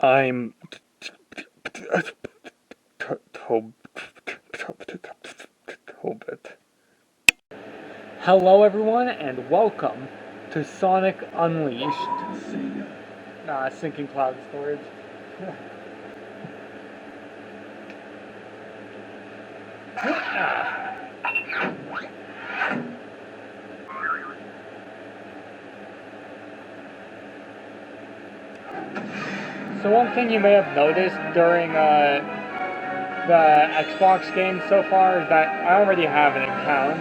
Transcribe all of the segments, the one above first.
I'm Tobit. Hello, everyone, and welcome to Sonic Unleashed. Sinking cloud storage. So one thing you may have noticed during the Xbox games so far is that I already have an account.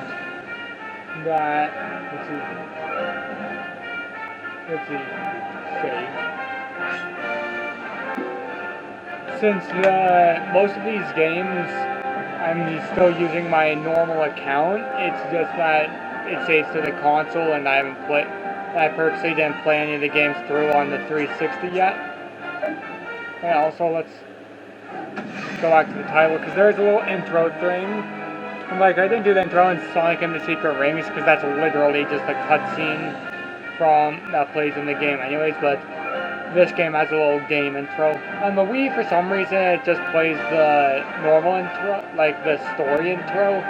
Let's see, save. Since most of these games, I'm still using my normal account. It's just that it saves to the console, and I purposely didn't play any of the games through on the 360 yet. And also, let's go back to the title because there's a little intro thing. I didn't do the intro in Sonic and the Secret Rings because that's literally just a cutscene that plays in the game, anyways. But this game has a little game intro. On the Wii, for some reason, it just plays the normal intro, like the story intro.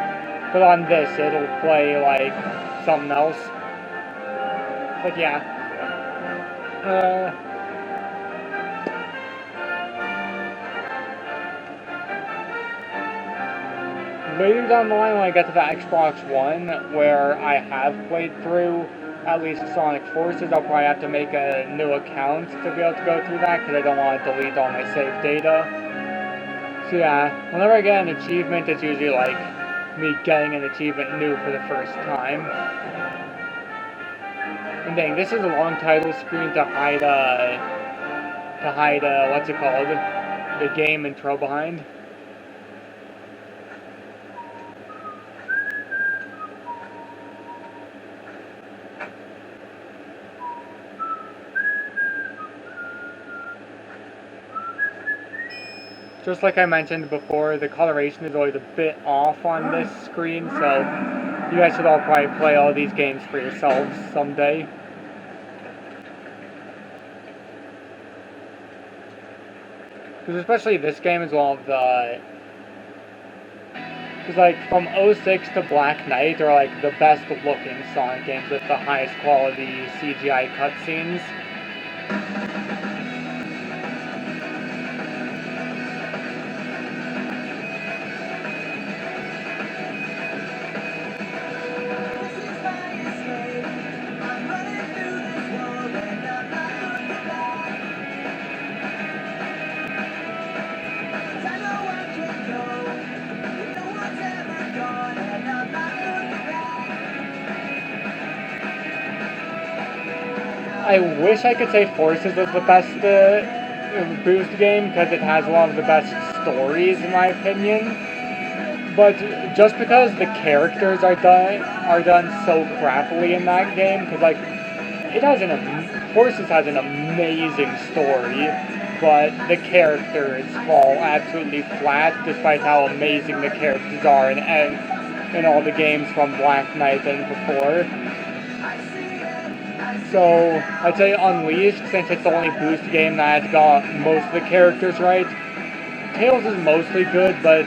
But on this, it'll play like something else. But yeah. Later down the line, when I get to the Xbox One, where I have played through at least Sonic Forces, I'll probably have to make a new account to be able to go through that, because I don't want to delete all my saved data. So yeah, whenever I get an achievement, it's usually like me getting an achievement new for the first time. And dang, this is a long title screen to hide what's it called? The game intro behind. Just like I mentioned before, the coloration is always a bit off on this screen, so you guys should all probably play all these games for yourselves someday. Because especially this game is one of the... Because like from 06 to Black Knight are like the best looking Sonic games with the highest quality CGI cutscenes. I wish I could say Forces was the best Boost game because it has one of the best stories in my opinion. But just because the characters are done so crappily in that game, because like Forces has an amazing story, but the characters fall absolutely flat despite how amazing the characters are in all the games from Black Knight and before. So I'd say Unleashed, since it's the only Boost game that has got most of the characters right. Tails is mostly good, but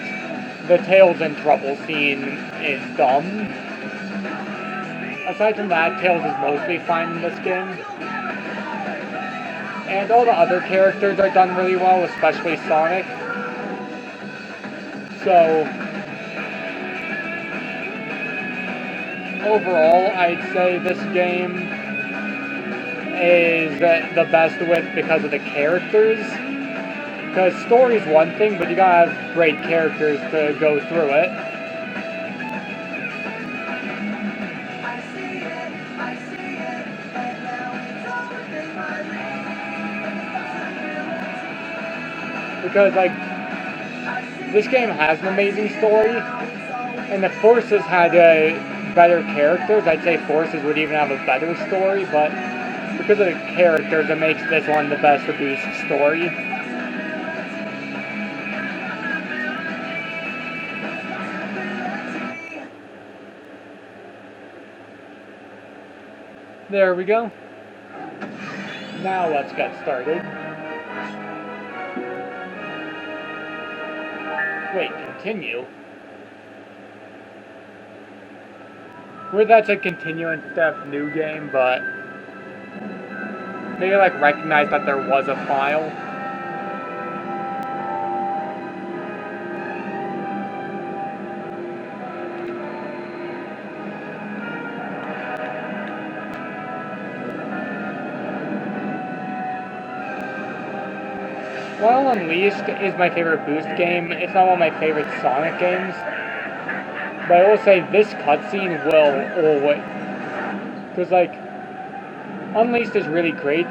the Tails in Trouble scene is dumb. Aside from that, Tails is mostly fine in this game. And all the other characters are done really well, especially Sonic. So overall, I'd say this game is the best with because of the characters. Because story's one thing, but you gotta have great characters to go through it. Because, like, this game has an amazing story, and if Forces had better characters, I'd say Forces would even have a better story, but because of the characters, it makes this one the best Boost story. There we go. Now let's get started. Wait, continue? Where that's a continue instead of new game, but maybe like recognize that there was a file. While Unleashed is my favorite Boost game, it's not one of my favorite Sonic games. But I will say this cutscene will always... Because, like, Unleashed is really great.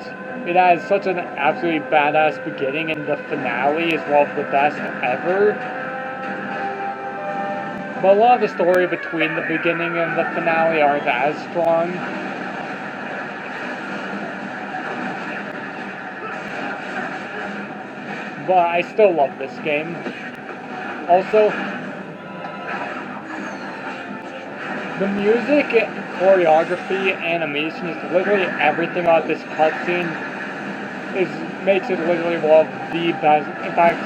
It has such an absolutely badass beginning, and the finale is one of the best ever. But a lot of the story between the beginning and the finale aren't as strong. But I still love this game. Also, the music, choreography, animation is literally everything about this cutscene makes it literally one of the best. In fact,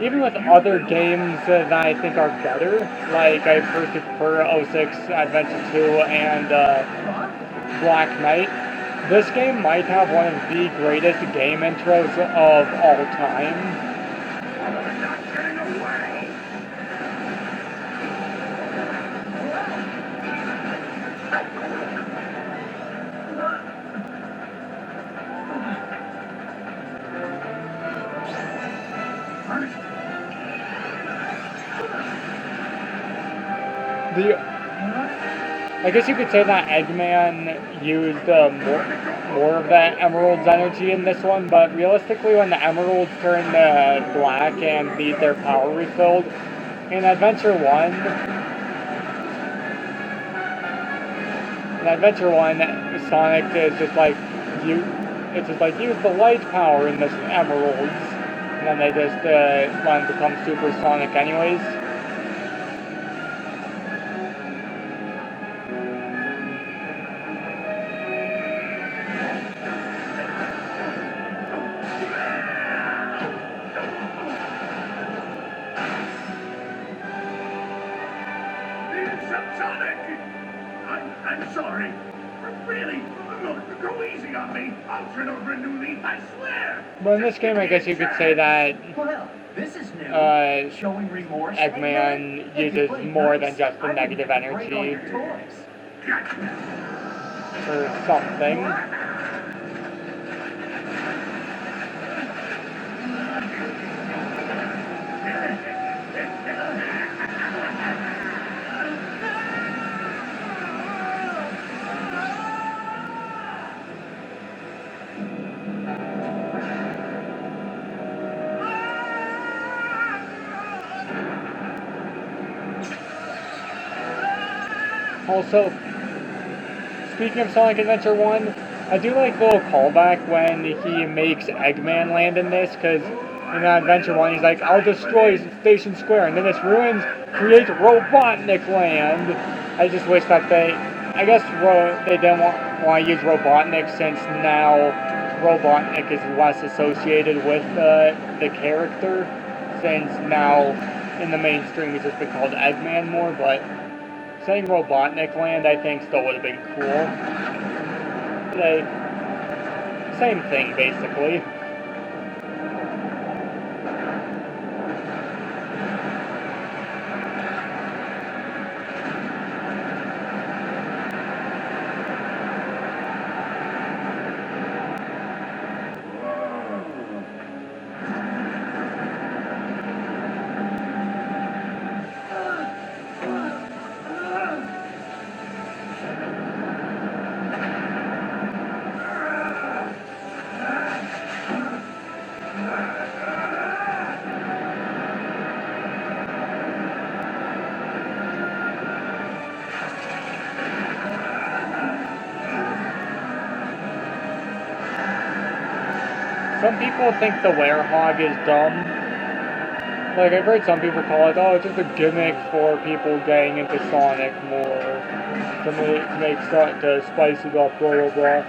even with other games that I think are better, like I personally prefer 06, Adventure 2, and Black Knight, this game might have one of the greatest game intros of all time. I guess you could say that Eggman used more of that Emerald's energy in this one, but realistically when the Emeralds turn black and need their power refilled, in Adventure 1, Sonic is just like, use the light power in this Emeralds, and then they just let them become Super Sonic anyways. I'm sorry. Really, look, go easy on me. I'll turn over a new leaf, I swear. But in this game, I guess you could say that well, this is new. Showing remorse. Eggman uses more than just the negative energy or something. Also, speaking of Sonic Adventure 1, I do like the little callback when he makes Eggman land in this, because in Adventure 1 he's like, I'll destroy Station Square, and then this ruins, create Robotnik Land. I just wish that I guess they didn't want to use Robotnik, since now Robotnik is less associated with the character, since now in the mainstream he's just been called Eggman more, but saying Robotnik Land, I think, still would have been cool. Same thing, basically. Some people think the Werehog is dumb. Like, I've heard some people call it, oh, it's just a gimmick for people getting into Sonic more, to spice it up, blah, blah, blah.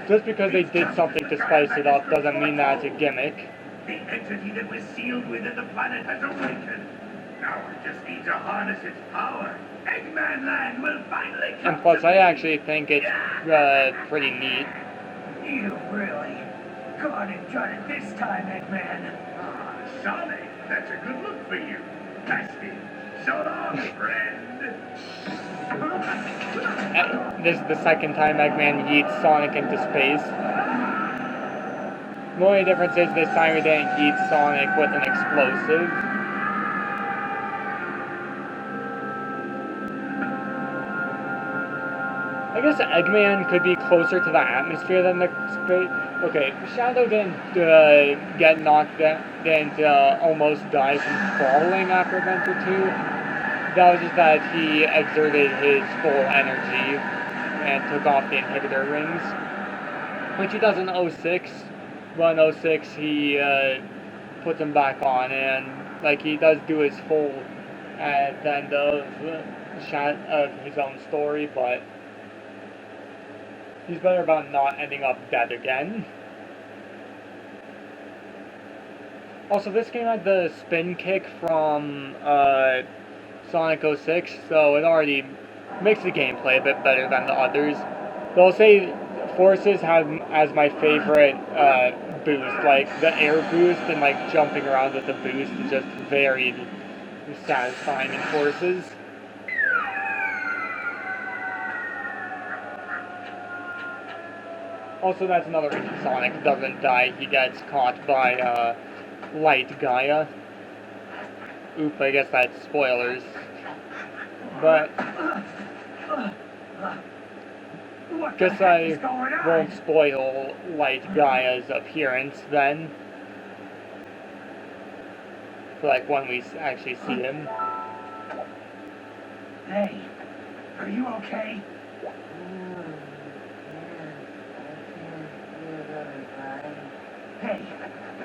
Just because they did something to spice it up doesn't mean that it's a gimmick. The entity that was sealed within the planet has awakened. Now it just needs to harness its power. Eggman Land will finally come. And plus, I actually think it's pretty neat. You really got it done it this time, Eggman. Ah, Sonic, that's a good look for you. Tasty. So long, friend. This is the second time Eggman yeets Sonic into space. The only difference is this time we didn't yeet Sonic with an explosive. I guess Eggman could be closer to the atmosphere than the space. Okay, Shadow didn't get knocked down, didn't almost die from falling after Adventure 2. That was just that he exerted his full energy and took off the inhibitor rings, which he does in 06. But in 06 he puts them back on, and like he does do his full at the end of his own story, but he's better about not ending up dead again. Also, this game had the spin kick from Sonic 06, so it already makes the gameplay a bit better than the others. But I'll say Forces have as my favorite boost. Like the air boost and like jumping around with the boost is just very satisfying in Forces. Also, that's another reason Sonic doesn't die. He gets caught by Light Gaia. Oop, I guess that's spoilers. But guess I won't spoil Light Gaia's appearance then. Like when we actually see him. Hey, are you okay? Hey,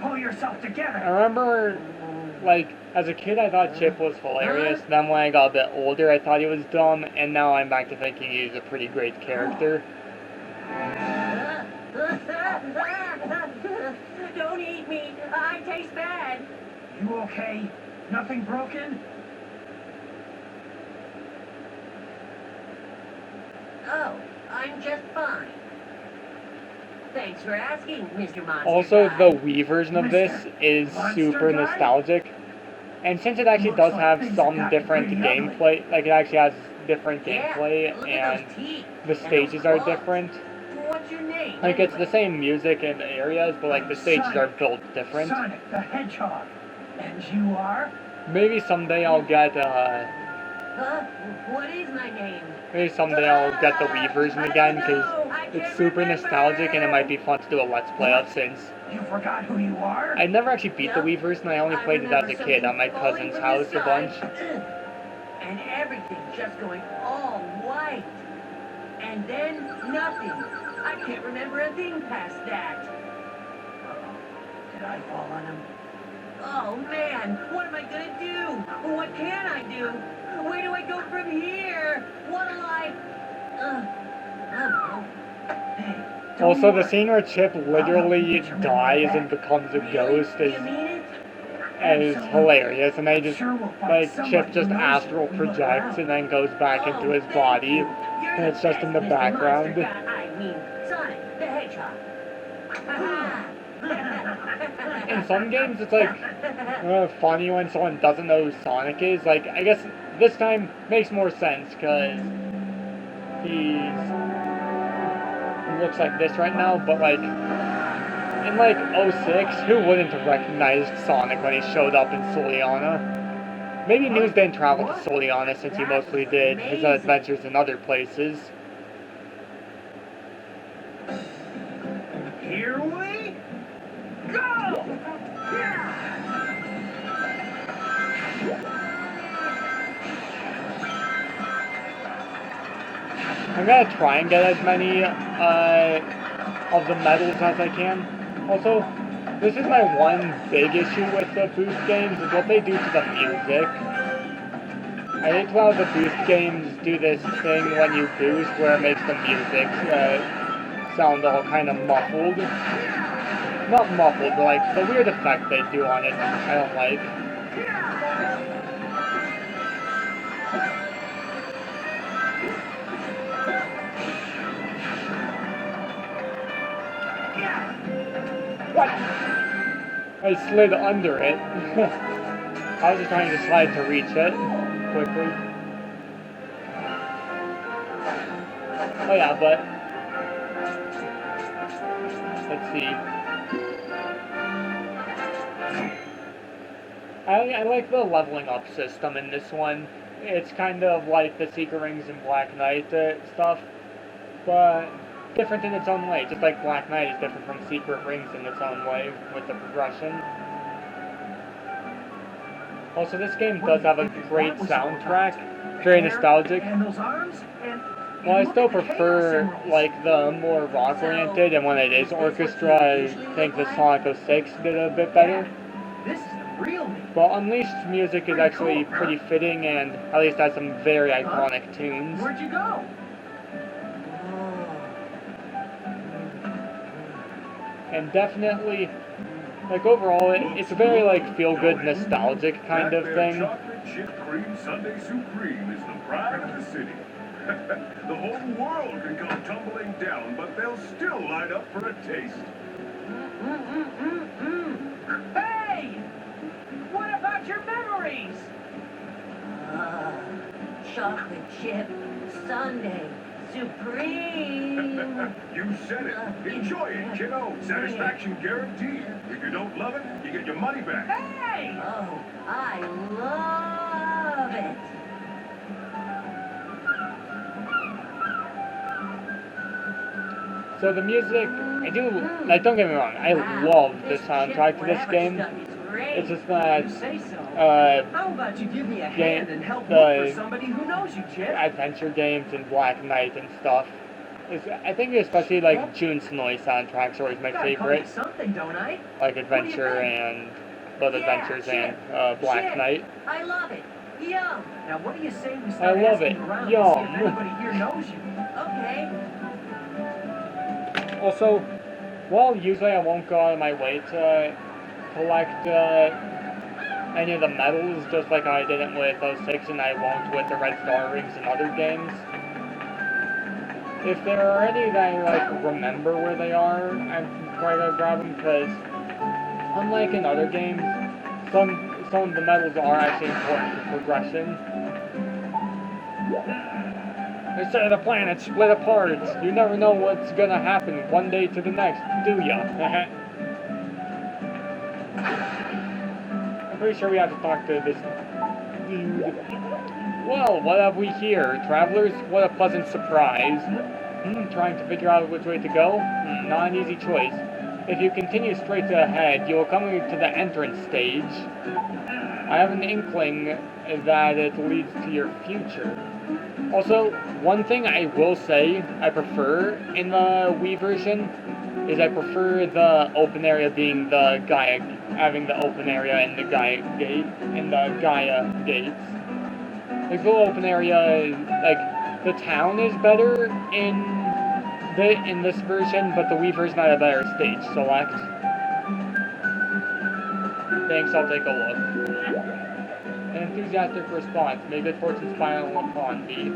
pull yourself together. I remember, like, as a kid I thought Chip was hilarious, then when I got a bit older I thought he was dumb, and now I'm back to thinking he's a pretty great character. Don't eat me, I taste bad. You okay? Nothing broken? Oh, I'm just fine. Thanks for asking, Mr. Monster Also, Guy. the Wii version of this is super nostalgic. And since it actually does have some different gameplay, like it actually has different gameplay and the stages are different. What's your name? Like it's the same music and areas, but like the stages are built different. Sonic the Hedgehog. And you are? Maybe someday I'll get Huh? What is my name? maybe someday I'll get the Wii version again because it's super nostalgic and it might be fun to do a Let's Play of since You forgot who you are? I never actually beat the Wii version. I only played it as a kid at my cousin's house a bunch. And everything just going all white. And then nothing. I can't remember a thing past that. Did I fall on him? Oh man, what am I gonna do? What can I do? Where do I go from here? What'll I... I don't know. Hey, Also, the scene where Chip literally dies and becomes a ghost You mean is it? hilarious, and they just, Sure we'll find like, someone Chip who just knows astral who you projects are. and then goes back into his thank body, you. You're and the it's just in the best, Mr. background. Monster Guy. I mean, Sonic the Hedgehog. In some games, it's like funny when someone doesn't know who Sonic is. Like, I guess this time makes more sense because he looks like this right now, but like in like 06, who wouldn't have recognized Sonic when he showed up in Soliana? Maybe News didn't travel to Soliana since he mostly did his adventures in other places. Here we go! I'm gonna try and get as many of the medals as I can. Also, this is my one big issue with the boost games, is what they do to the music. I hate how the boost games do this thing when you boost where it makes the music sound all kind of muffled. not muffled, but like the weird effect they do on it, I don't like. What? I slid under it. I was just trying to slide to reach it quickly. Oh yeah, but let's see. I like the leveling up system in this one. It's kind of like the Secret Rings and Black Knight stuff, but different in its own way. Just like Black Knight is different from Secret Rings in its own way with the progression. Also, this game does have a great soundtrack, very nostalgic. Well, I still prefer like the more rock-oriented, and when it is orchestra, I think the Sonic 06 did a bit better. But Unleashed music is actually pretty fitting, and at least has some very iconic tunes. Where'd you go? And definitely, like overall, it's a very like feel-good, nostalgic kind of thing. Chocolate chip cream Sundae Supreme is the pride of the city. The whole world can come tumbling down, but they'll still line up for a taste. Hey! What about your memories? Chocolate chip Sundae Supreme. You said it. Enjoy it, kiddo. Satisfaction guaranteed. If you don't love it, you get your money back. Hey! Oh, I love it. So the music, like don't get me wrong, I love the soundtrack to this game. It's just that, How about you give me a hand and help look for somebody who knows you, Chip? adventure games and Black Knight and stuff. I think especially like Jun Senoue soundtracks are always my favorite. Something, don't I? Like Adventure and Both Adventures and Black Knight. I love it. Yum. Now what do you say we I start love asking it. around Yum. to see if anybody here knows you? Okay. Also, while usually I won't go out of my way to collect any of the medals, just like I didn't with 06 and I won't with the Red Star Rings and other games. If there are any that I like remember where they are, I'm probably gonna grab them because, unlike in other games, some of the medals are actually important for progression. They say the planets split apart. You never know what's gonna happen one day to the next, do ya? I'm pretty sure we have to talk to this dude. Well, what have we here? Travelers? What a pleasant surprise. Trying to figure out which way to go? Not an easy choice. If you continue straight ahead, you will come to the entrance stage. I have an inkling that it leads to your future. Also, one thing I will say I prefer in the Wii version is I prefer the open area being the Gaia, having the open area and the Gaia gate, and the Gaia gates. Like the open area, like the town is better in this version, but the Wii version had a better stage select. Thanks, I'll take a look. An enthusiastic response. May good fortune smile upon me.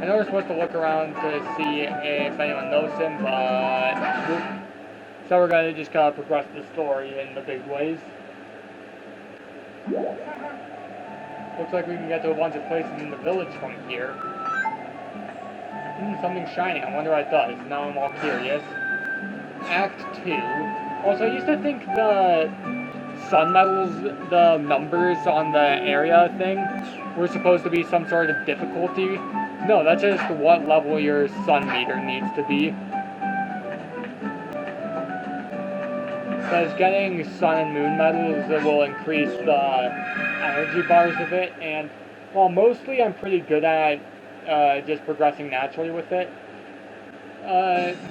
I know we're supposed to look around to see if anyone knows him, but so we're gonna just gotta progress the story in the big ways. Looks like we can get to a bunch of places in the village from here. Something shining. I wonder what it does. Now I'm all curious. Act 2. Also, I used to think the sun medals, the numbers on the area thing, were supposed to be some sort of difficulty. No, that's just what level your sun meter needs to be. Because getting sun and moon medals will increase the energy bars a bit, and while mostly I'm pretty good at just progressing naturally with it,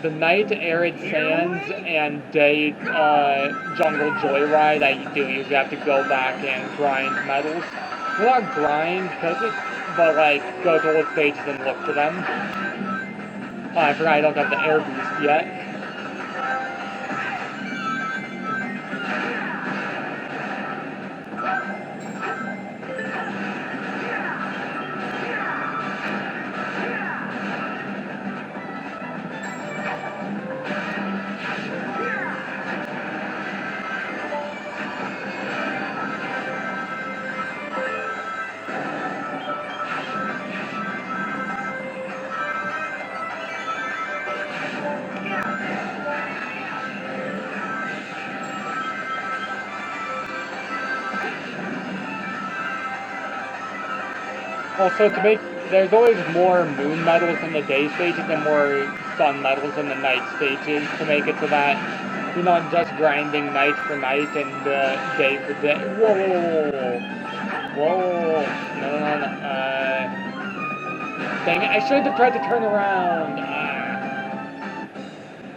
the night arid sands and day jungle joyride, I do usually have to go back and grind medals. Well, not grind, but like go to old stages and look for them. Oh, I forgot I don't have the air boost yet. Also, there's always more moon medals in the day stages and more sun medals in the night stages to make it so that you're not just grinding night for night and day for day. Whoa, whoa, no, dang it! I should have tried to turn around.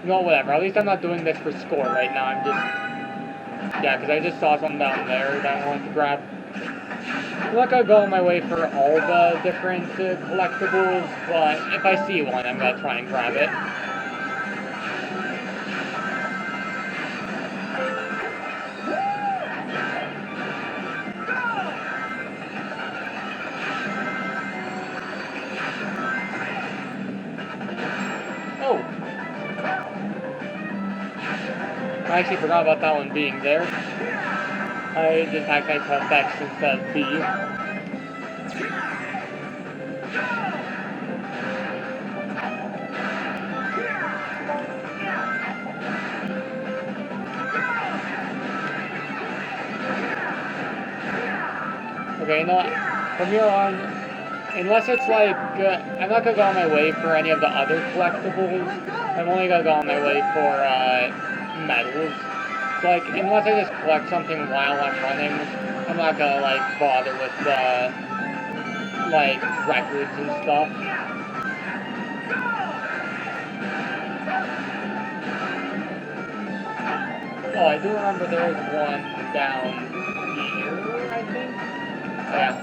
No, whatever. At least I'm not doing this for score right now. I'm just, yeah, because I just saw something down there that I wanted to grab. I'm not gonna go on my way for all the different collectibles, but if I see one, I'm gonna try and grab it. Oh! I actually forgot about that one being there. I just actually pressed X instead of B. Okay, you know what? From here on, unless it's like, I'm not gonna go on my way for any of the other collectibles. I'm only gonna go on my way for medals. So like, unless I just collect something while I'm running, I'm not gonna like bother with the like records and stuff. Oh, I do remember there's one down here, I think. Yeah.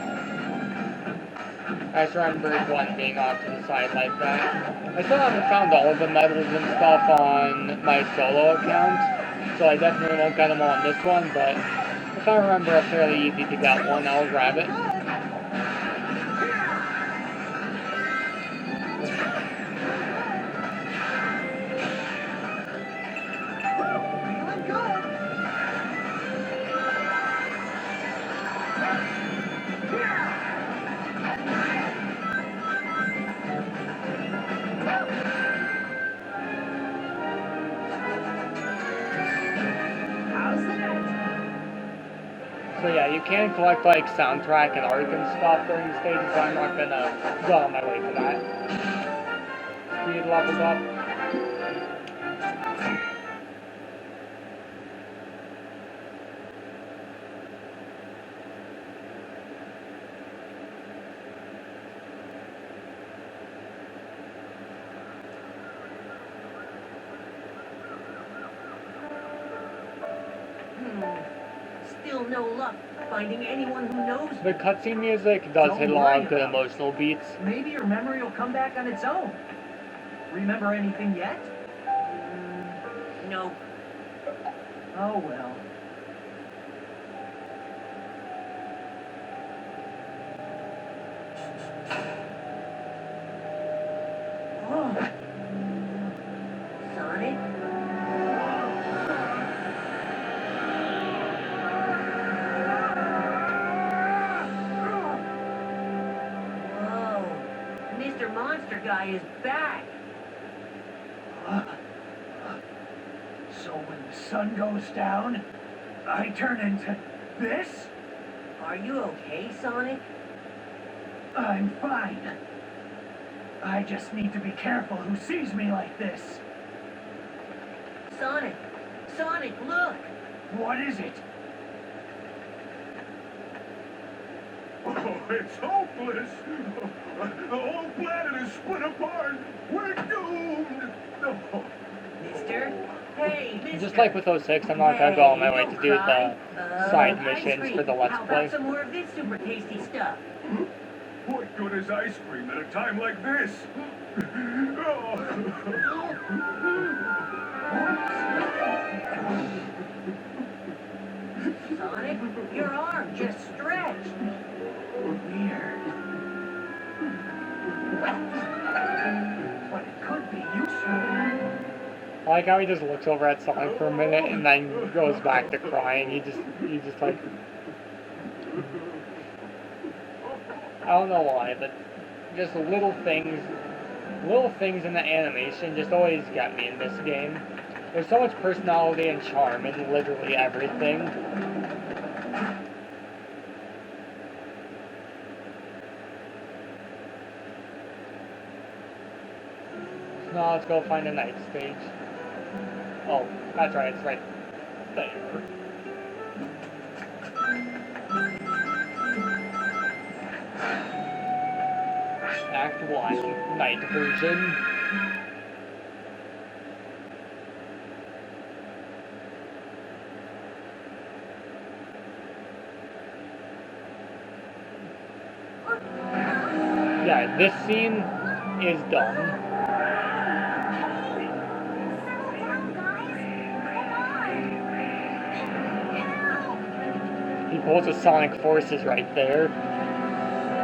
I just remembered one being off to the side like that. I still haven't found all of the medals and stuff on my solo account, so I definitely won't get them all on this one, but if I remember a fairly easy to get one, I'll grab it. So yeah, you can collect like soundtrack and art and stuff during the stages, but I'm not gonna go on my way for that. Speed levels up. Still no luck finding anyone who knows. The cutscene music does hit a lot of good emotional beats. Maybe your memory will come back on its own. Remember anything yet? No. Oh well. Oh. Sonic? Whoa. Mr. Monster Guy is back. So when the sun goes down, I turn into this? Are you okay, Sonic? I'm fine. I just need to be careful who sees me like this. Sonic! Sonic, look! What is it? Oh, it's hopeless. The whole planet is split apart. We're doomed. No. Mister? Hey, mister! Just like with 06, I'm not gonna go on my way to do the Cry. side Ice missions cream. for the Let's How Play. about some more of this super tasty stuff? What good is ice cream at a time like this? Oh. Sonic, your arm just stretched. Weird. But it could be useful. I like how he just looks over at Sonic for a minute and then goes back to crying. He just like, I don't know why, but just little things in the animation just always get me in this game. There's so much personality and charm in literally everything. Now let's go find a night stage. Oh, that's right, it's right there. Act 1, night version. Yeah, this scene is dumb. He pulls a Sonic Forces right there.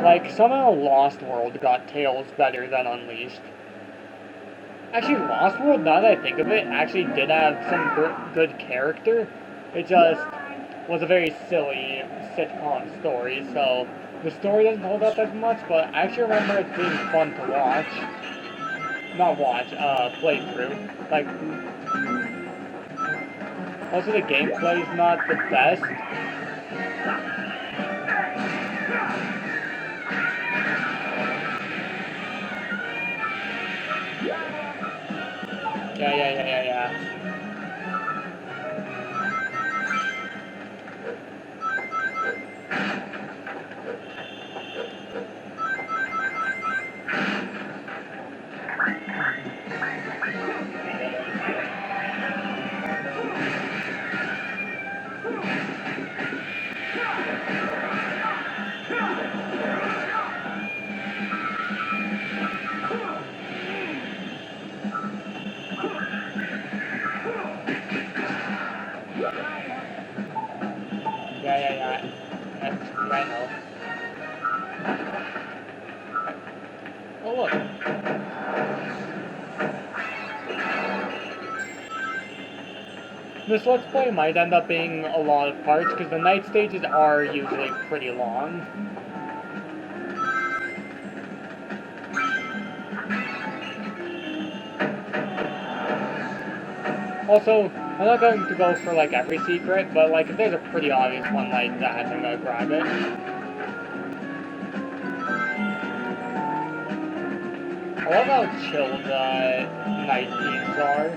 Like, somehow Lost World got Tails better than Unleashed. Actually, Lost World, now that I think of it, actually did have some good character. It just was a very silly sitcom story, so the story doesn't hold up as much, but I actually remember it being fun to watch. Not watch, play through. Like, also the gameplay is not the best. Yeah. Yeah. I know. Oh, look. This Let's Play might end up being a lot of parts, because the night stages are usually pretty long. Also, I'm not going to go for, like, every secret, but, like, if there's a pretty obvious one like that, I'm gonna grab it. I love how chill the night themes are.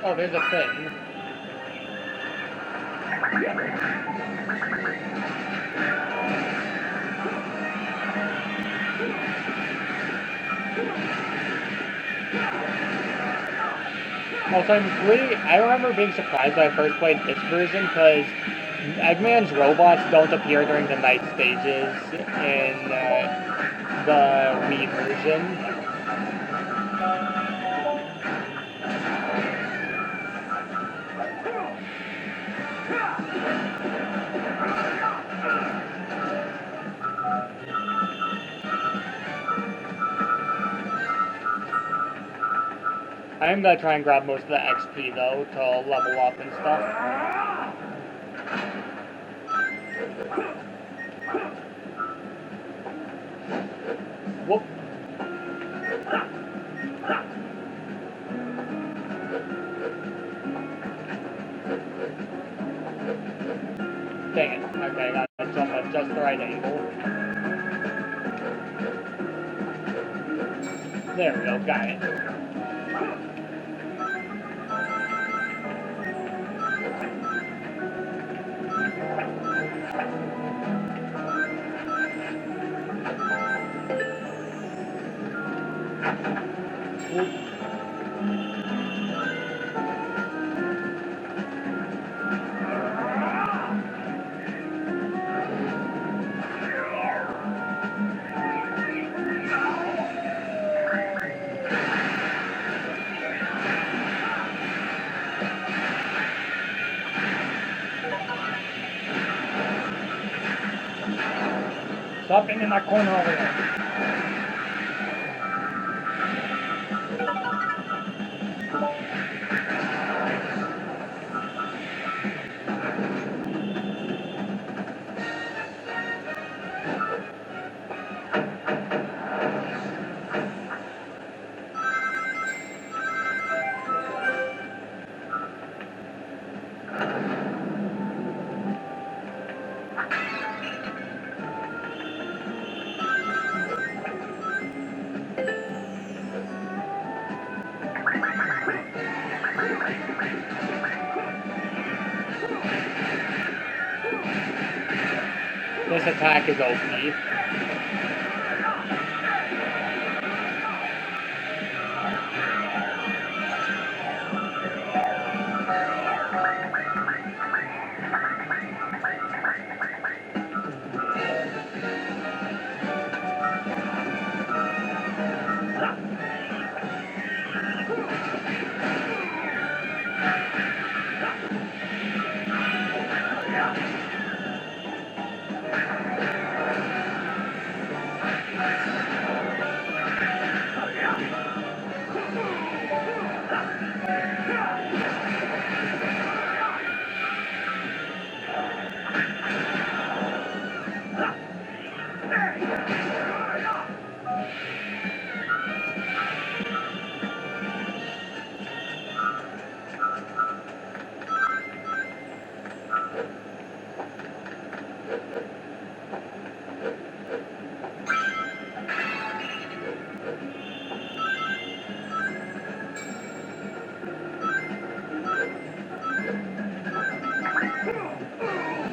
Oh, there's a thing. Also, I remember being surprised when I first played this version, because Eggman's robots don't appear during the night stages in the Wii version. I am gonna try and grab most of the XP though to level up and stuff. Whoop. Dang it. Okay, I gotta jump at just the right angle. There we go, got it. So popping in that corner over there. This attack is OP.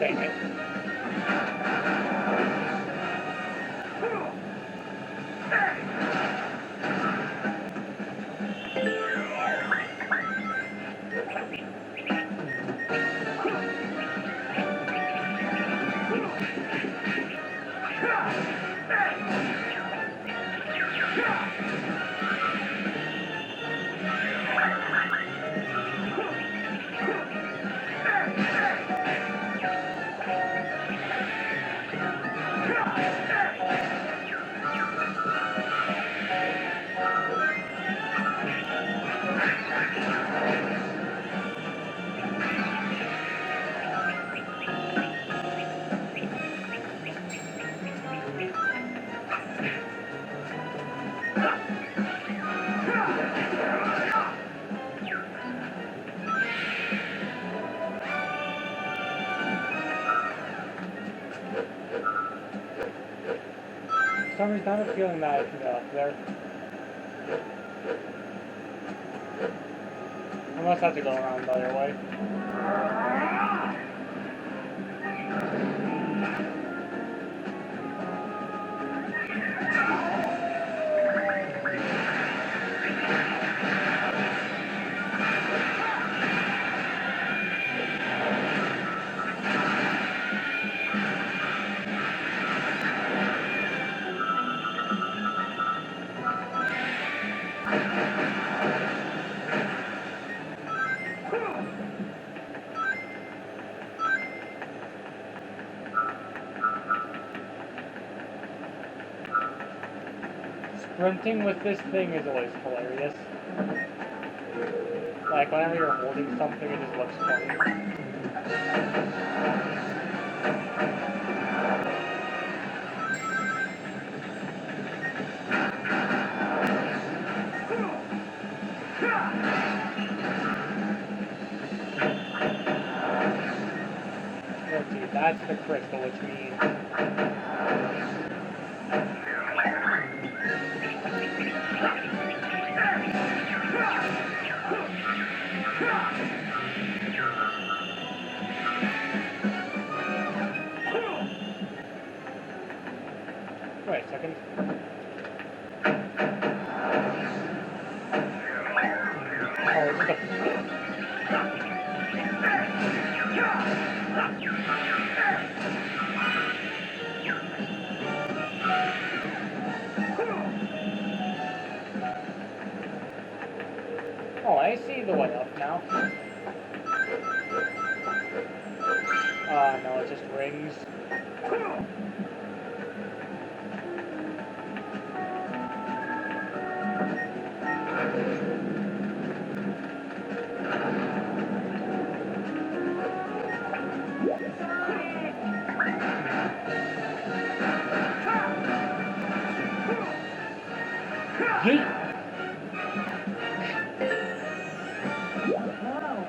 Dang it. For some reason, I have a feeling that I can get up there. I must have to go around the other way. Sprinting with this thing is always hilarious. Like, whenever you're holding something, it just looks funny. Oh, dude, that's the crystal, which means... Wait a second. Oh, it's just Oh, I see the way up now. No, it just rings. Yeet. Wow.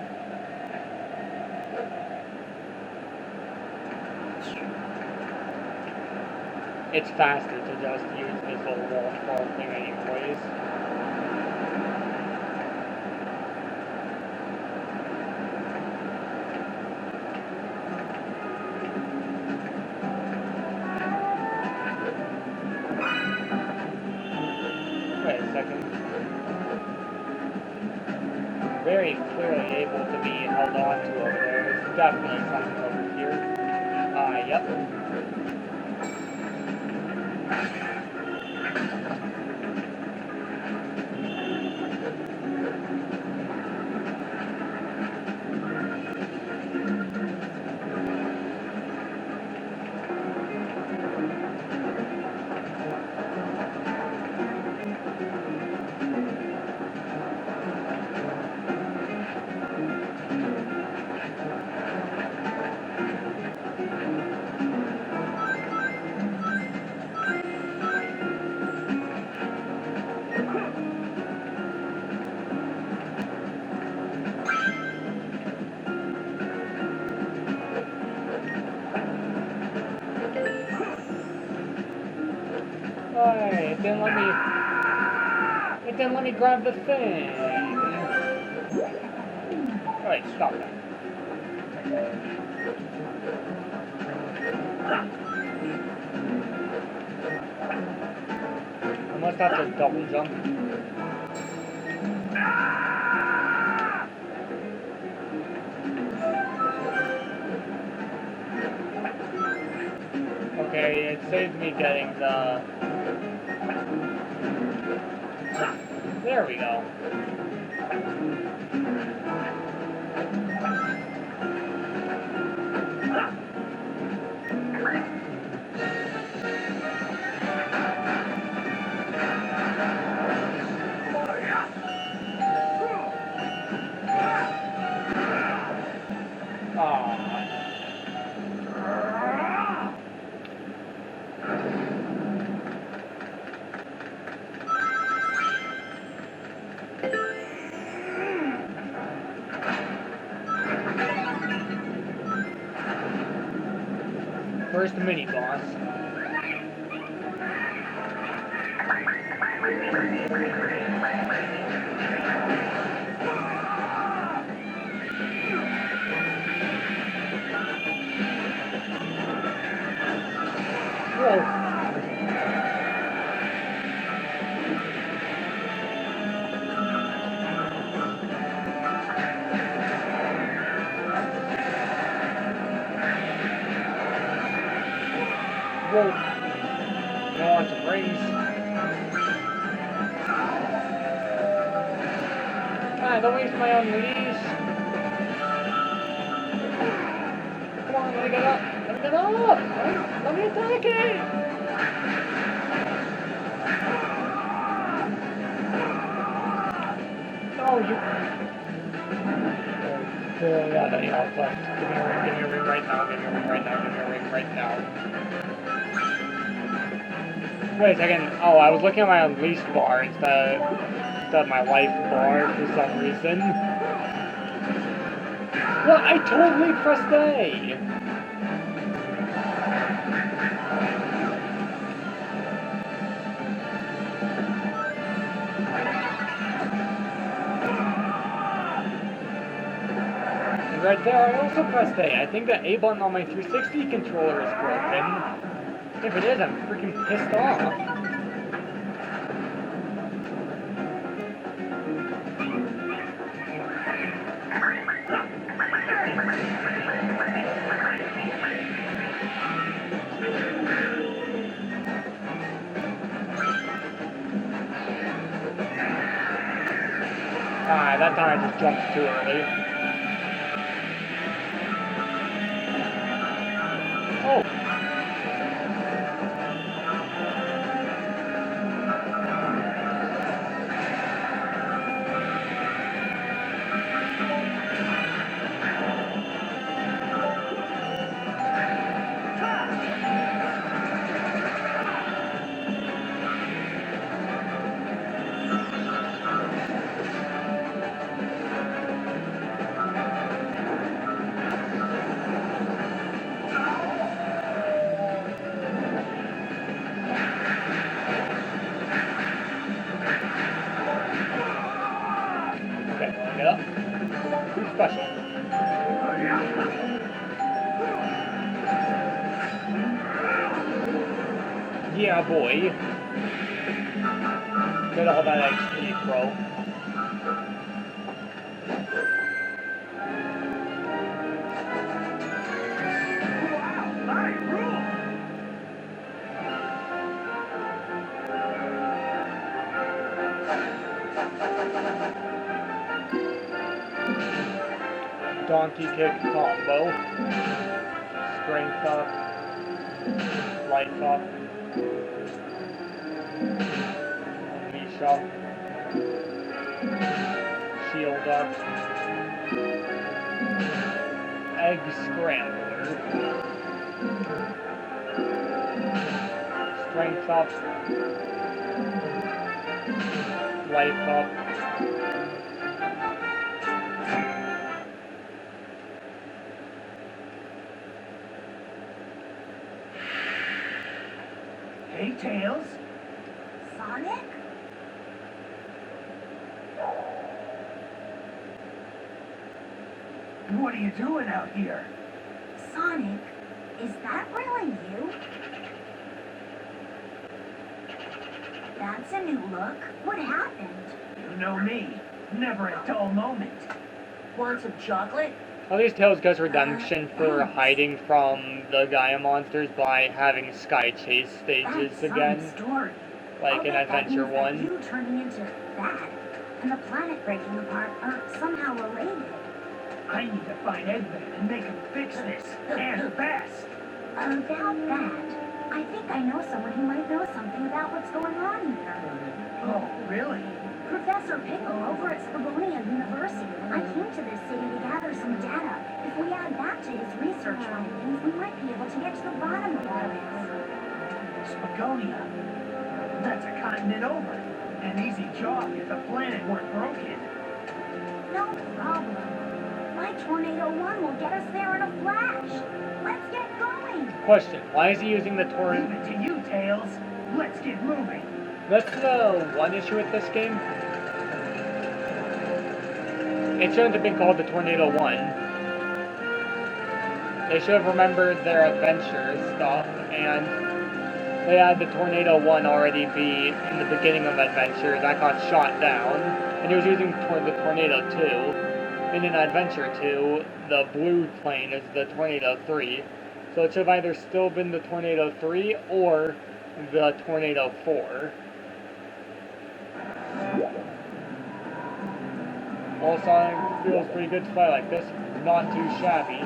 It's faster to just use this little waterfall thing anyways. Wait a second. Very clearly able to be held on to over there. There's definitely something over here. Yep. Why? It didn't let me grab the thing. Alright, stop that. I must have to double jump. Okay, it saved me getting the... There we go. First mini boss. Whoa. Whoa. I want some rings. Don't waste my own leash. Come on, let me get up. Let me get up. Let me attack it. Oh, you. Yeah, that helps. Give me a ring right now. Give me a ring right now. Give me a ring right now. Wait a second. Oh, I was looking at my unleash bar instead of my life bar for some reason. Well, I totally pressed A. And right there, I also pressed A. I think the A button on my 360 controller is broken. If it is, I'm freaking pissed off. That time I just jumped too early. Oh! Yeah. Too special. Yeah, boy. Get all that XP, bro. Wow, I rule! Donkey kick combo. Strength up. Life up. Unleash up. Shield up. Egg scrambler. Strength up. Life up. Hey, Tails. Sonic? What are you doing out here? Sonic, is that really you? That's a new look. What happened? You know me. Never a dull moment. Want some chocolate? At least Tails gets redemption for hiding from the Gaia monsters by having Sky Chase stages That's again, some story. like I'll in bet that Adventure means that 1. you turning into that and the planet breaking apart are somehow related. I need to find Eggman and make him fix this. And fast. About that, I think I know someone who might know something about what's going on here. Oh, really? Professor Pickle over at Scribonia University. I came to this city to gather some data. If we add that to his research findings, we might be able to get to the bottom of all this. Spagonia. That's a continent over. An easy job if the planet weren't broken. No problem. My Tornado 1 will get us there in a flash. Let's get going. Question, why is he using the Leave tornado? it to you, Tails. Let's get moving. That's the one issue with this game. It shouldn't have been called the Tornado 1. They should have remembered their adventure stuff, and they had the Tornado 1 already be in the beginning of Adventure. That got shot down, and he was using the Tornado 2. And in Adventure 2, the blue plane is the Tornado 3. So it should have either still been the Tornado 3 or the Tornado 4. All Sonic feels pretty good to play like this. Not too shabby.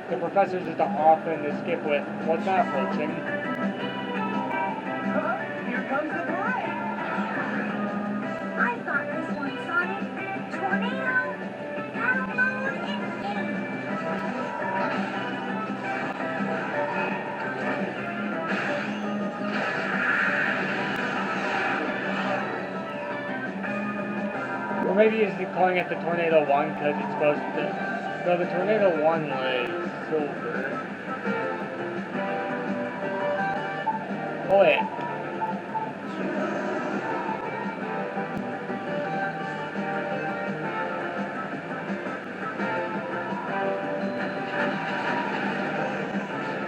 The professor's just often to skip with, what's that approaching? Here comes the parade. I thought this one, Sonic. Tornado. Download in-game. Or maybe he's calling it the Tornado 1 because it's supposed to... No, the Tornado 1 was silver. Oh wait.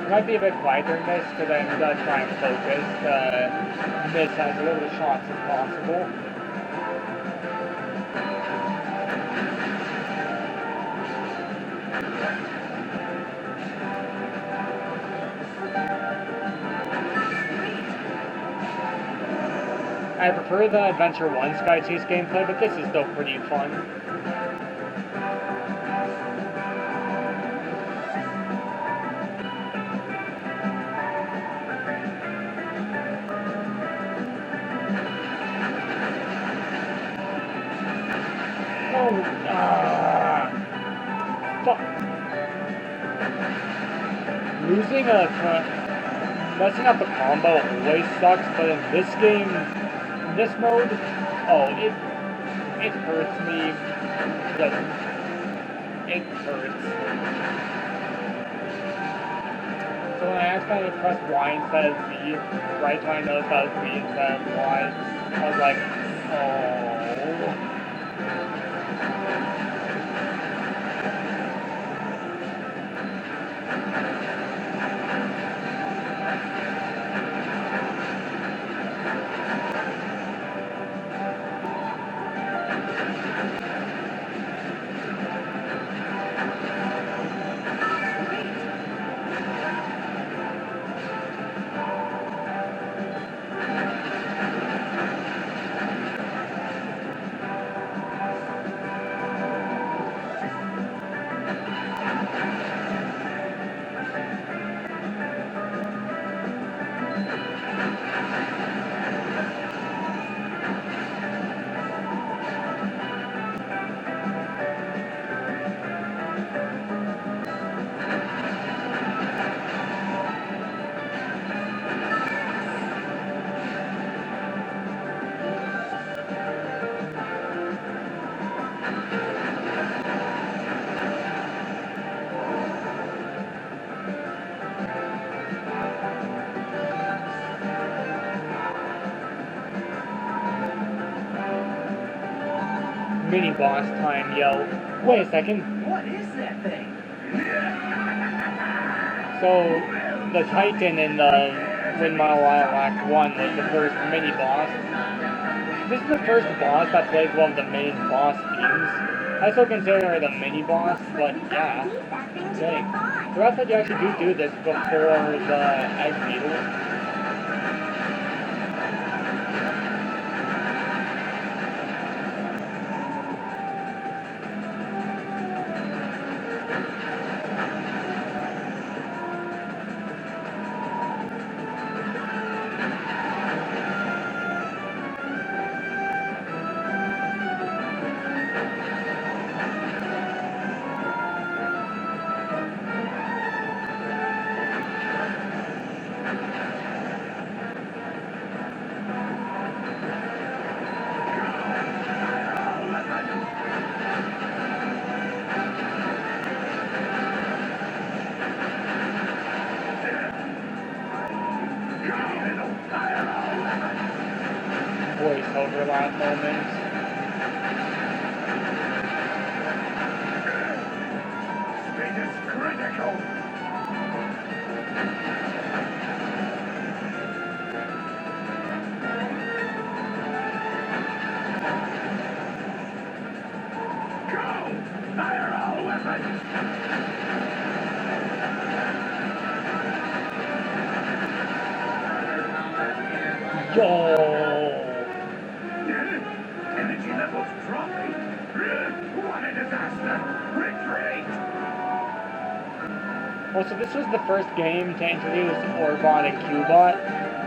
It might be a bit quiet during this because I'm going to try and focus. Miss as little shots as possible. I prefer the Adventure 1 Sky Chase gameplay, but this is still pretty fun. Oh, fuck. Losing messing up a combo always sucks, but in this game, in this mode, oh, it hurts me. It hurts. So when I accidentally pressed Y instead of Z, right when I noticed that was B instead of Y, I was like, oh. mini boss time, yo. Wait a second. What is that thing? So, the Titan in the Windmile Isle Act 1 was the first mini boss. This is the first boss that plays one of the main boss themes. I still consider it a mini boss, but yeah. Dang. The rest that you actually do this before the egg beetle. Voiceover that moment. Speed is critical. Go! Fire all weapons! Yo! Energy levels dropping. What a disaster! Retreat! Well, so this was the first game to introduce Orbot and Cubot.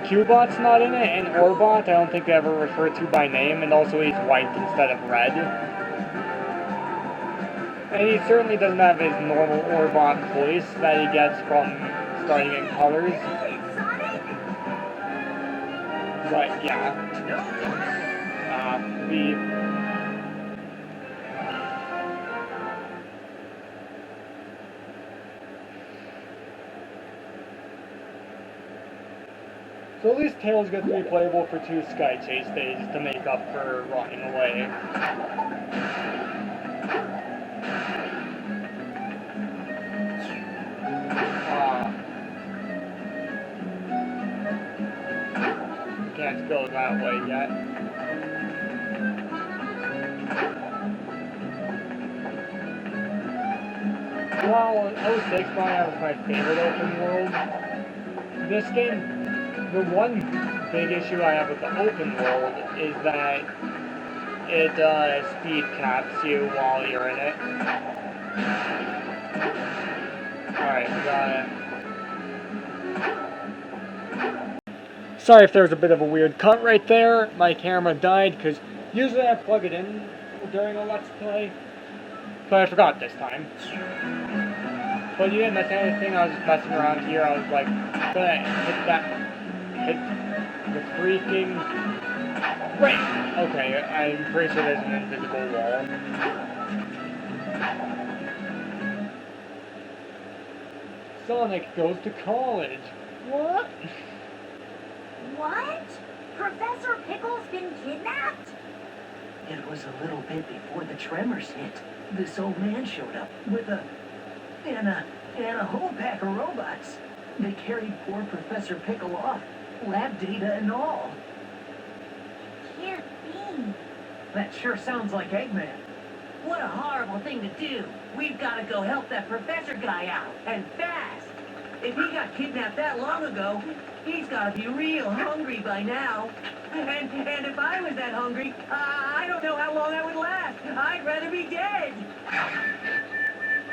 Cubot's not in it, and Orbot I don't think they ever referred to by name, and also he's white instead of red. And he certainly doesn't have his normal Orbot voice that he gets from starting in Colors. But yeah. So at least Tails gets to be playable for 2 Sky Chase stages to make up for running away. Can't go that way yet. Well, 06 probably was my favorite open world. This game, the one big issue I have with the open world is that it speed caps you while you're in it. Alright, we got it. Sorry if there's a bit of a weird cut right there. My camera died because usually I plug it in during a Let's Play. But I forgot this time. But you didn't miss anything. I was just messing around here. I was like, gonna hit the freaking... Right! Okay, I'm pretty sure there's an invisible wall. Sonic goes to college. What? What? Professor Pickle's been kidnapped? It was a little bit before the tremors hit. This old man showed up with a whole pack of robots. They carried poor Professor Pickle off, lab data and all. Can't be. That sure sounds like Eggman. What a horrible thing to do. We've got to go help that professor guy out, and fast. If he got kidnapped that long ago, he's got to be real hungry by now. And if I was that hungry, I don't know how long I would last. I'd rather be dead.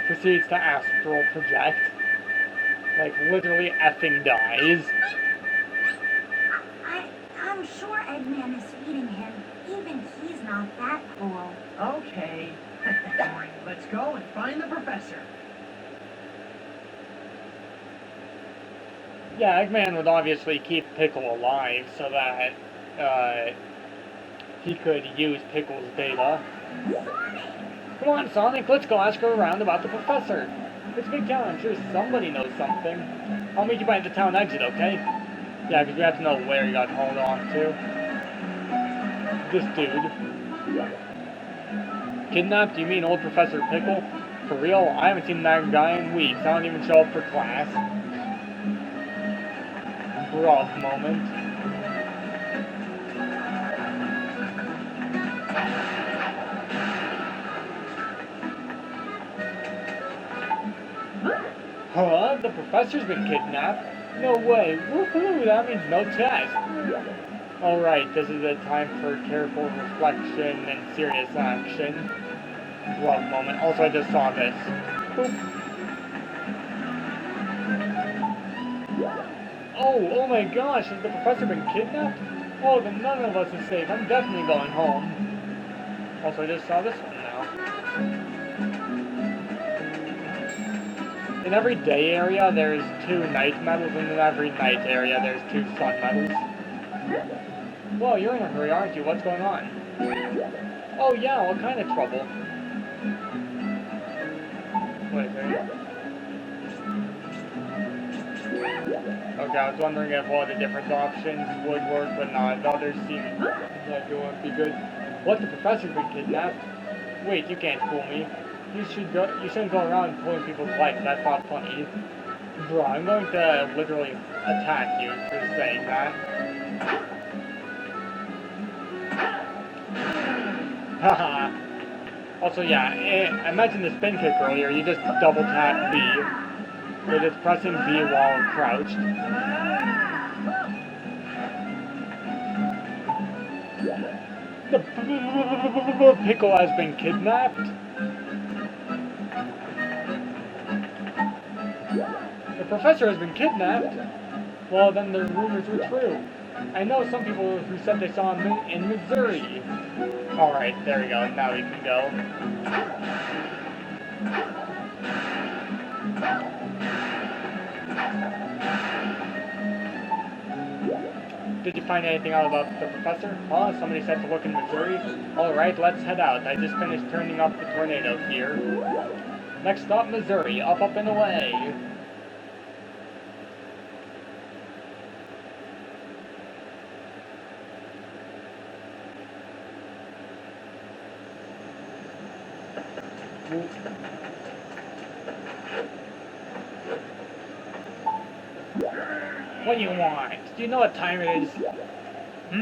Proceeds to astral project. Like, literally effing dies. I'm sure Eggman is feeding him. Even he's not that cruel. Okay. Let's go and find the professor. Yeah, Eggman would obviously keep Pickle alive so that he could use Pickle's data. Come on, Sonic, let's go ask her around about the professor. It's a big town, I'm sure somebody knows something. I'll meet you by the town exit, okay? Yeah, because we have to know where you got hauled off to. This dude. Kidnapped? You mean old Professor Pickle? For real? I haven't seen that guy in weeks. I don't even show up for class. Rough moment. Huh? The professor's been kidnapped? No way. Woohoo! That means no test. Alright, this is a time for careful reflection and serious action. Rough moment. Also, I just saw this. Boop. Oh my gosh, has the professor been kidnapped? Oh, then none of us is safe. I'm definitely going home. Also, I just saw this one now. In every day area, there's 2 night medals, and in every night area, there's 2 sun medals. Whoa, you're in a hurry, aren't you? What's going on? Oh yeah, what kind of trouble? Wait a second. Okay, I was wondering if all the different options would work, but no, the others seem like it wouldn't be good. What, the professor's been kidnapped? Wait, you can't fool me. You shouldn't go around pulling people's legs, that's not funny. Bro, I'm going to literally attack you for saying that. Haha. Also, yeah, I mentioned the spin kick earlier, you just double tap B. You're just pressing B while crouched. The pickle has been kidnapped? The professor has been kidnapped? Well, then the rumors were true. I know some people who said they saw him in Missouri. Alright, there we go, now we can go. Did you find anything out about the professor? Huh? Somebody said to look in Missouri? Alright, let's head out. I just finished turning up the tornado here. Next stop, Missouri. Up and away. What do you want? Do you know what time it is?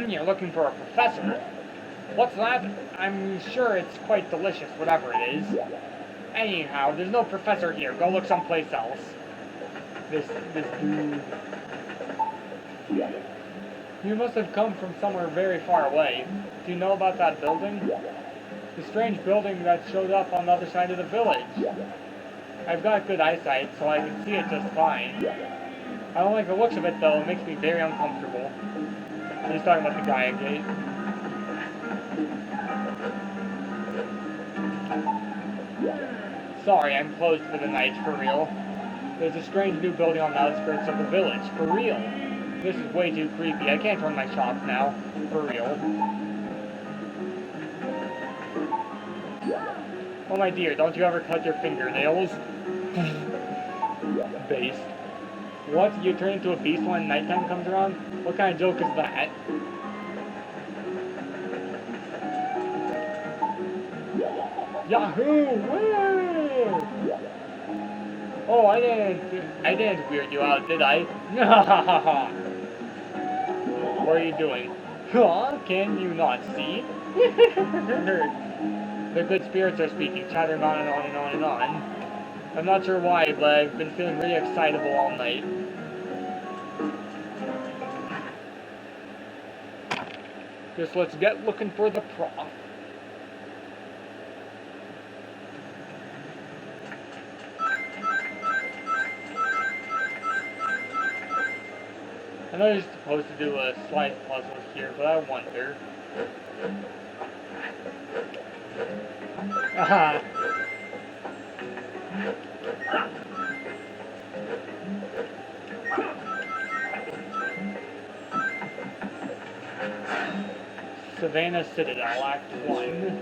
You're looking for a professor? What's that? I'm sure it's quite delicious, whatever it is. Anyhow, there's no professor here. Go look someplace else. This dude. You must have come from somewhere very far away. Do you know about that building? The strange building that showed up on the other side of the village. I've got good eyesight, so I can see it just fine. I don't like the looks of it, though. It makes me very uncomfortable. He's talking about the Gaia Gate. Sorry, I'm closed for the night, for real. There's a strange new building on the outskirts of the village, for real. This is way too creepy. I can't run my shop now, for real. Oh my dear, don't you ever cut your fingernails? Based. What? You turn into a beast when nighttime comes around? What kind of joke is that? Yahoo! Woo! Oh, I didn't weird you out, did I? What are you doing? Huh? Can you not see? The good spirits are speaking, chattering on and on and on and on. I'm not sure why, but I've been feeling really excitable all night. Just let's get looking for the prof. I know you're supposed to do a slide puzzle here, but I wonder. Aha! Savannah Citadel, Act 1.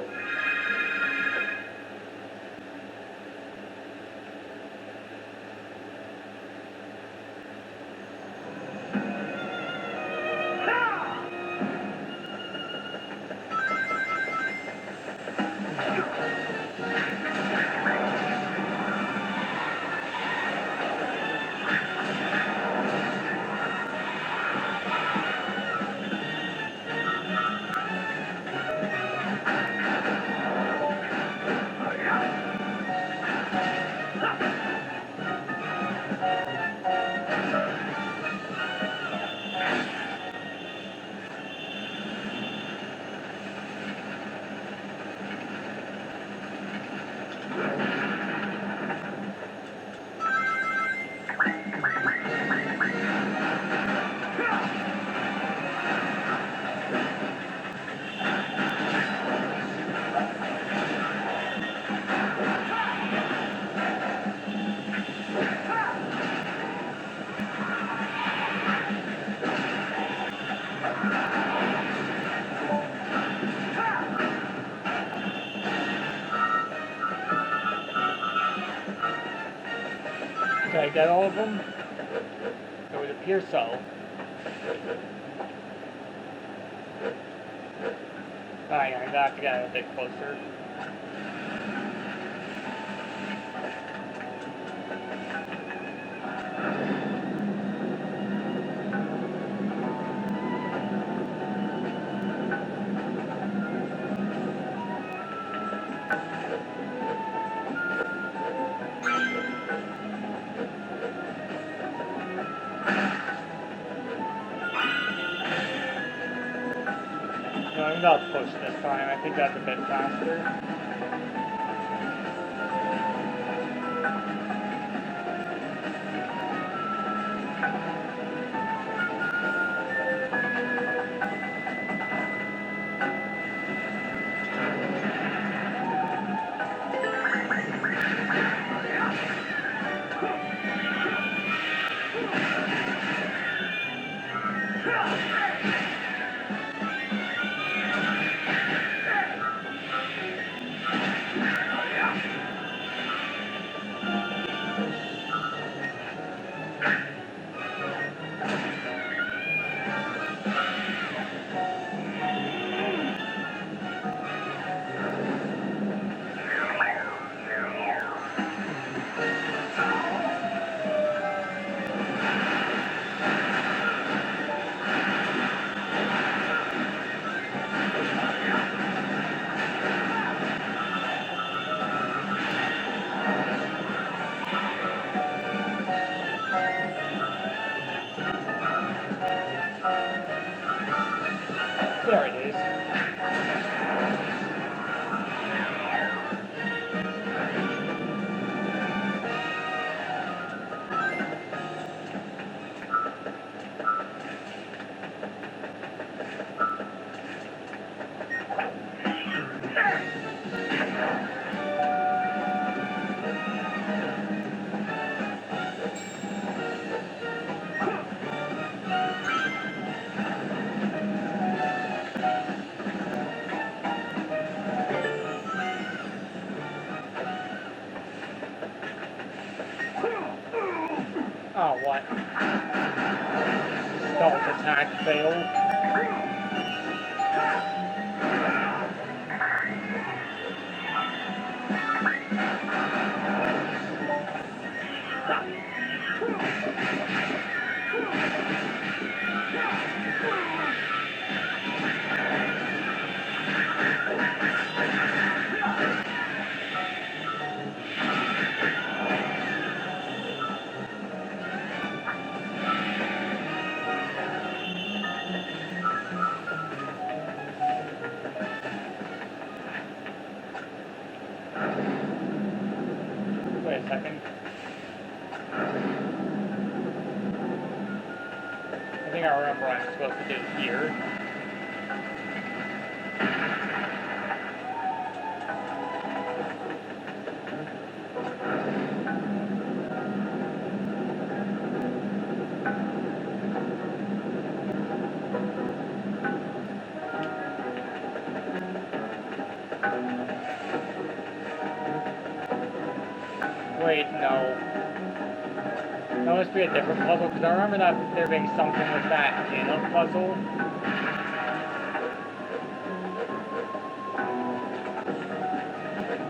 Did I get all of them? It would appear so. Alright, I'm gonna have to get a bit closer. No, I'm gonna push this time. I think that's a bit faster. There it is. Oh, what? Stealth attack failed. Wait a second. I think I remember what I'm supposed to do here. Wait, no. That must be a different puzzle, because I remember that there being something with that in a puzzle.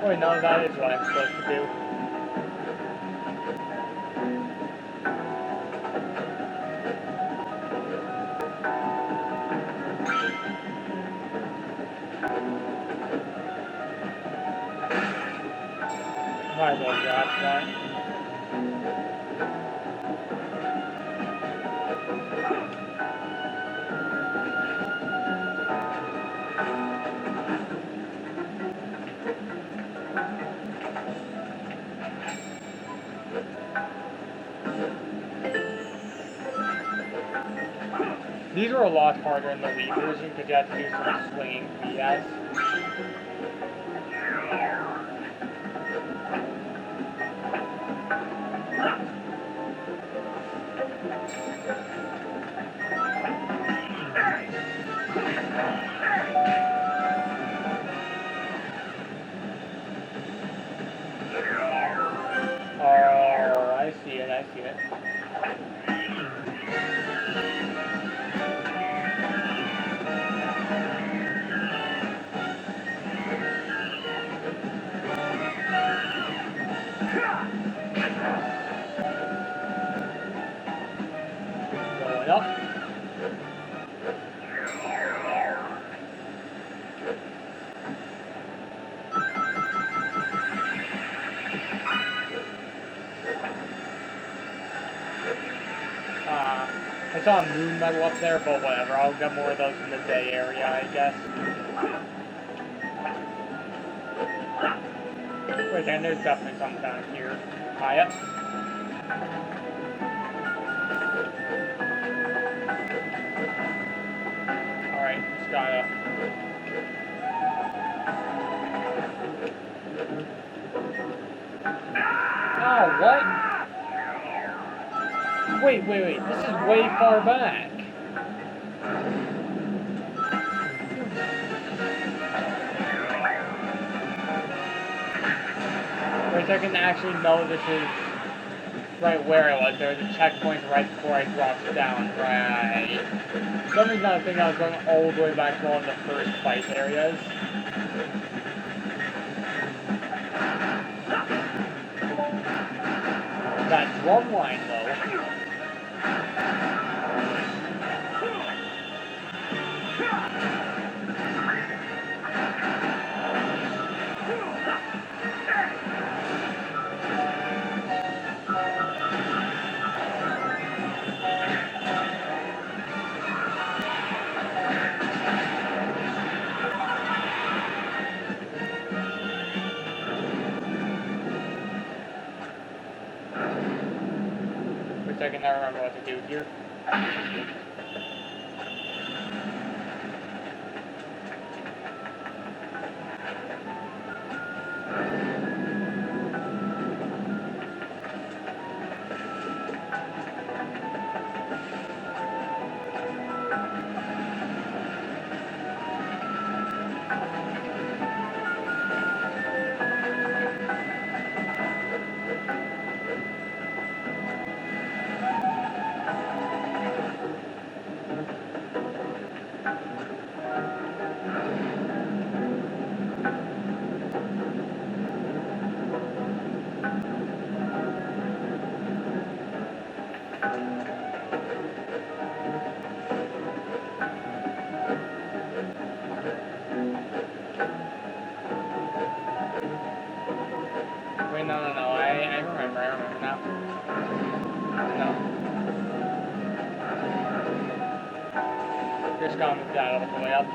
Wait, no, that is what I'm supposed to do. Might as well grab that. These are a lot harder in the Wii version because you have to do some swinging BS. Oh, I see it. I saw a moon medal up there, but whatever. I'll get more of those in the day area, I guess. Wait, and there's definitely something down here. High up. Alright, just gotta... Oh, what? Wait. This is way far back. For a second, I actually know this is right where I was. There was a checkpoint right before I dropped down. Right. For some reason, I was thinking I was going all the way back to one of the first fight areas. That drum line, though. For a second, I remember what to do here. Wait, no. I remember now. No. Just gotta move that all the way up.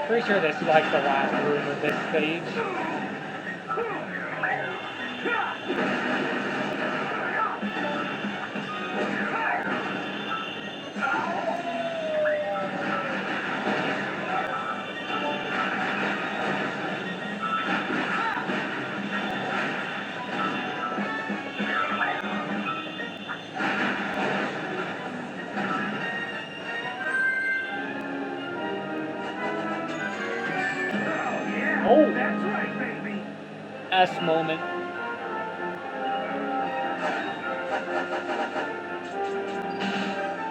Pretty sure this is like the last room of this stage. Oh! That's right, baby. S moment.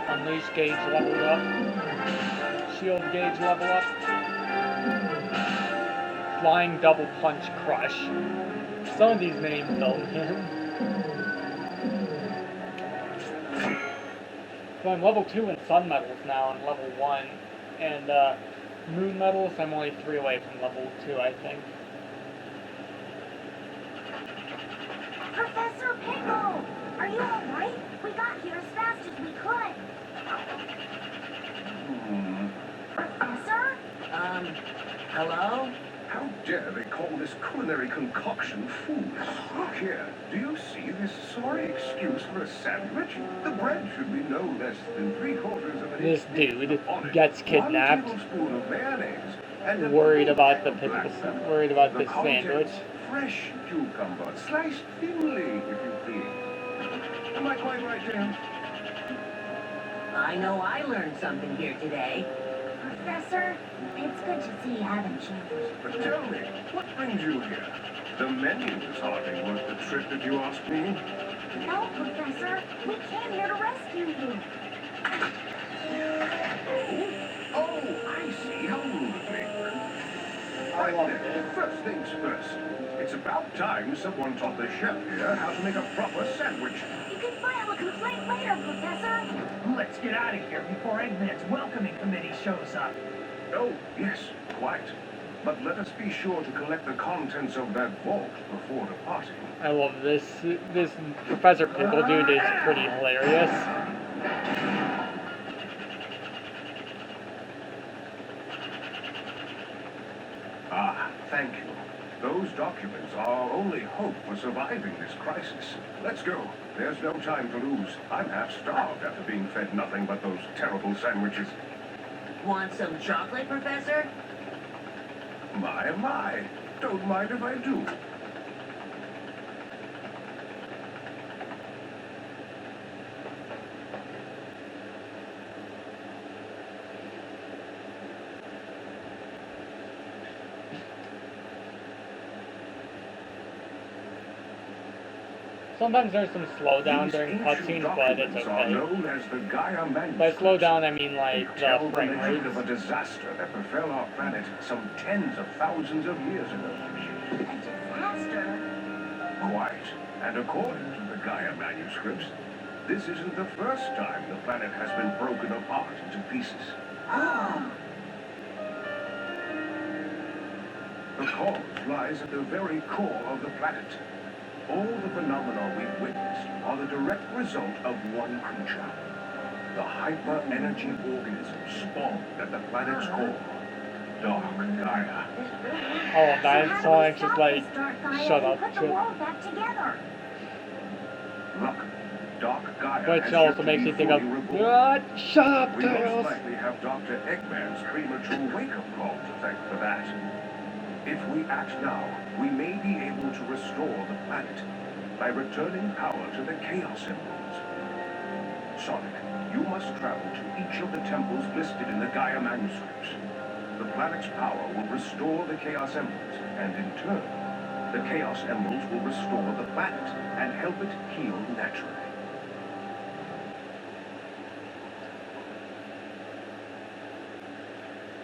Unleash gauge leveled up. Shield gauge level up. Flying double punch crush. Some of these names don't him. So I'm level 2 in sun medals now and level 1. And moon medals, I'm only 3 away from level 2, I think. Professor Pickle! Are you alright? We got here as fast as we could. Professor? Hello? How dare they call this culinary concoction food? Look here, do you see this sorry excuse for a sandwich? The bread should be no less than 3/4 of an This inch dude thick. On it, gets kidnapped. 1 tablespoon of mayonnaise, and a Worried about the black pepper. worried about The this sandwich. contents, fresh cucumber, sliced thinly, if you please. Am I quite right, James? I know I learned something here today. Professor, it's good to see you haven't changed. But tell me, what brings you here? The menu is hardly worth the trip that you asked me. No, Professor, we came here to rescue you. Oh, I see how rude of me. Right then, first things first. It's about time someone taught the chef here how to make a proper sandwich. You can file a complaint later, Professor. Let's get out of here before Eggman's welcoming committee shows up. Oh, yes, quite. But let us be sure to collect the contents of that vault before departing. I love this. This Professor Pickle dude is pretty hilarious. Ah, thank you. Those documents are our only hope for surviving this crisis. Let's go. There's no time to lose. I'm half starved after being fed nothing but those terrible sandwiches. Want some chocolate, Professor? My. Don't mind if I do. Sometimes there's some slowdown These during ancient cutscenes, but it's documents are okay. known as the Gaia By manuscripts. slowdown, I mean They like tell the the frame legend rates. of a disaster that befell our planet some tens of thousands of years ago. A disaster? Quite. And according to the Gaia manuscripts, this isn't the first time the planet has been broken apart into pieces. The cause lies at the very core of the planet. All the phenomena we've witnessed are the direct result of one creature. The hyper-energy organism spawned at the planet's core. Dark Gaia. Oh, that So how song do we just stop like, this dark Gaia shut and up. put the world back together? Luckily, Dark Gaia Which has also yet to makes be me think of, fully reborn. what? Shut up, We most Tails! likely have Dr. Eggman's premature wake-up call to thank for that. If we act now, we may be able to restore the planet by returning power to the Chaos Emeralds. Sonic, you must travel to each of the temples listed in the Gaia manuscripts. The planet's power will restore the Chaos Emeralds, and in turn, the Chaos Emeralds will restore the planet and help it heal naturally.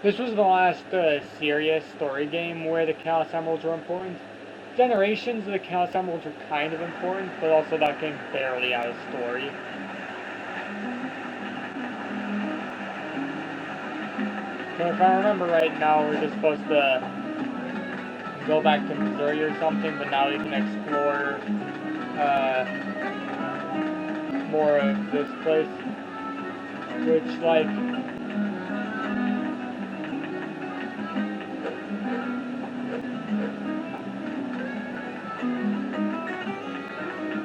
This was the last serious story game where the Chaos Emeralds were important. Generations of the Chaos Emeralds were kind of important, but also that game barely had a story. So if I remember right now, we're just supposed to go back to Missouri or something, but now we can explore more of this place. Which, like,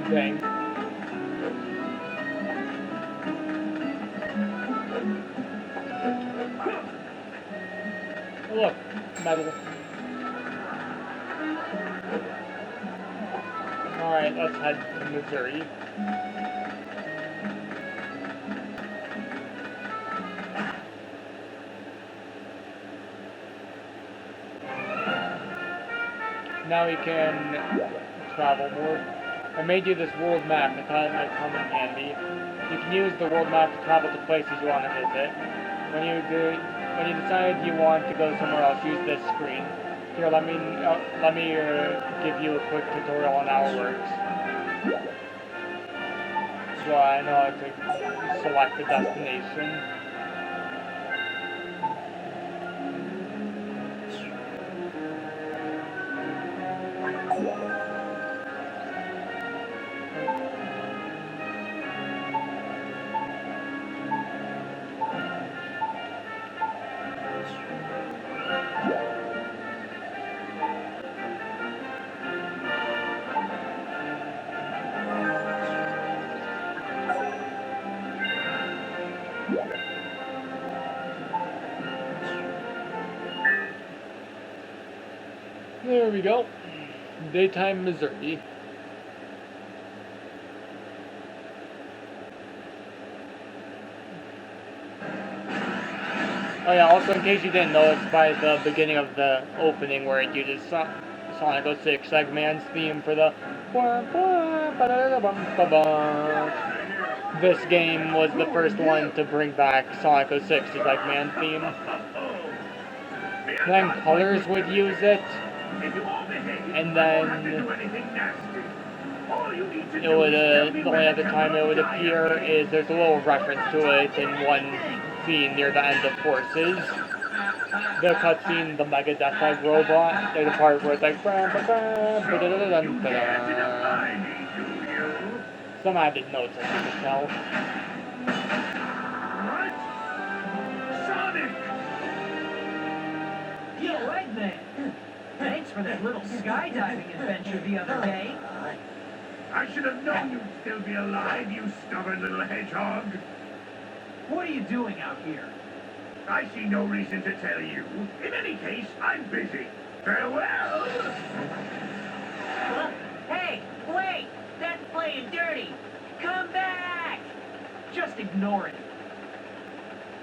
dang. Oh, look, metal. Alright, let's head to Missouri. Now we can travel more. I made you this world map. I thought it might come in handy. You can use the world map to travel to places you want to visit. When you decide you want to go somewhere else, use this screen. Here, let me give you a quick tutorial on how it works. So I know how to select the destination. There we go. Daytime, Missouri. Oh yeah, also in case you didn't know, it's by the beginning of the opening where it uses Sonic 06 Eggman's theme for the... This game was the first one to bring back Sonic 06's Eggman theme. Then Colors would use it, and then it would, the only other time it would appear is there's a little reference to it in one scene near the end of Forces. The cutscene, the Mega Deathbug robot, there's a part where it's like... Some added notes, as you can tell. What? Sonic! Yo, Eggman! Thanks for that little skydiving adventure the other day. I should have known you'd still be alive, you stubborn little hedgehog. What are you doing out here? I see no reason to tell you. In any case, I'm busy. Farewell! Hey, wait! That's playing dirty! Come back! Just ignore it.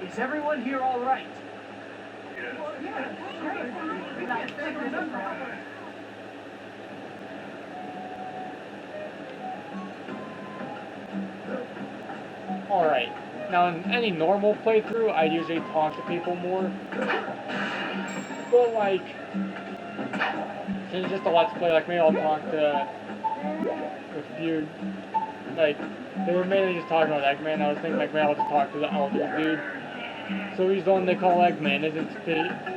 Is everyone here all right? Alright, now in any normal playthrough, I'd usually talk to people more. But like, since it's just a Let's Play, like maybe I'll talk to a few, like, they were mainly just talking about Eggman. I was thinking like maybe I'll just talk to the elder dude. So he's the one they call Eggman,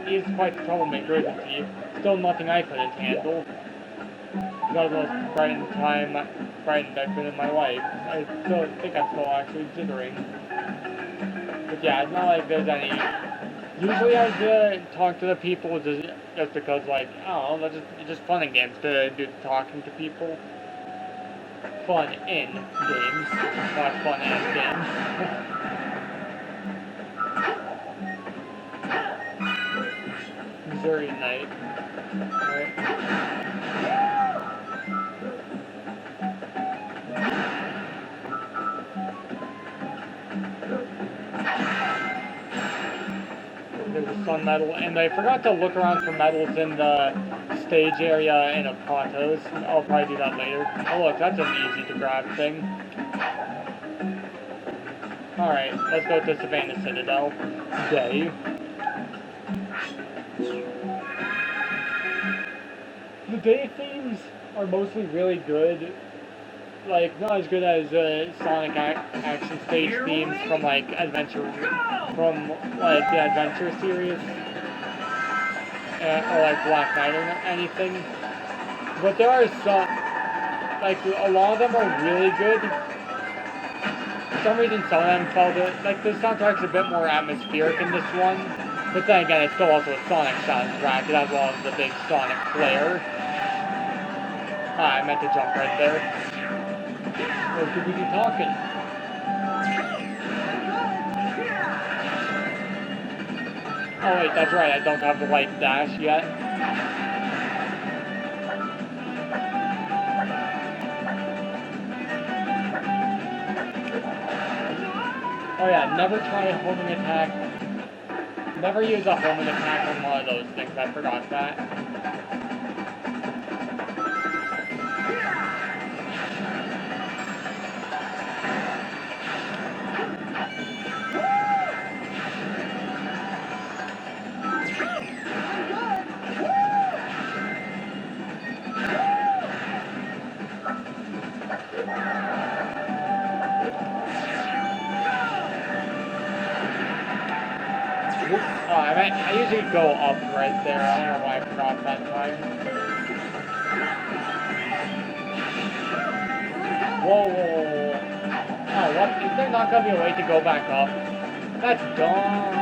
he's quite the troublemaker, isn't he? Still nothing I couldn't handle. That was the most frightened I've been in my life. I think I'm still actually jittering. But yeah, it's not like there's any... Usually I talk to the people just because, like, I don't know, it's just fun in games to do talking to people. Fun in games, not fun as games. Missouri night. Right? There's a sun medal, and I forgot to look around for medals in the stage area in Apotos. I'll probably do that later. Oh look, that's an easy to grab thing. Alright, let's go to Savannah Citadel. Day. The day themes are mostly really good. Like, not as good as Sonic Action Stage themes from, like, the Adventure series. Or, like, Black Knight or anything. But there are some, like, a lot of them are really good. For some reason, some of them felt it, like, the soundtrack's a bit more atmospheric in this one. But then again, it's still also a Sonic soundtrack. It has all of the big Sonic flair. Ah, I meant to jump right there. Or could we be talking? Oh wait, that's right, I don't have the light dash yet. Oh yeah, never try a homing attack. Never use a homing attack on one of those things, I forgot that. I usually go up right there. I don't know why I forgot that time. Whoa, whoa, whoa. Oh, what? Is there not gonna be a way to go back up? That's dumb.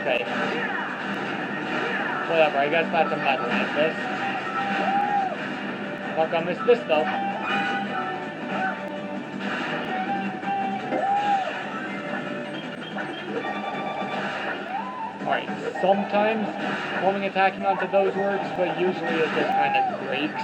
Okay. Whatever, I guess that's a medal like this. Not gonna miss this though. Alright, sometimes homing attacking onto those works, but usually it just kind of breaks.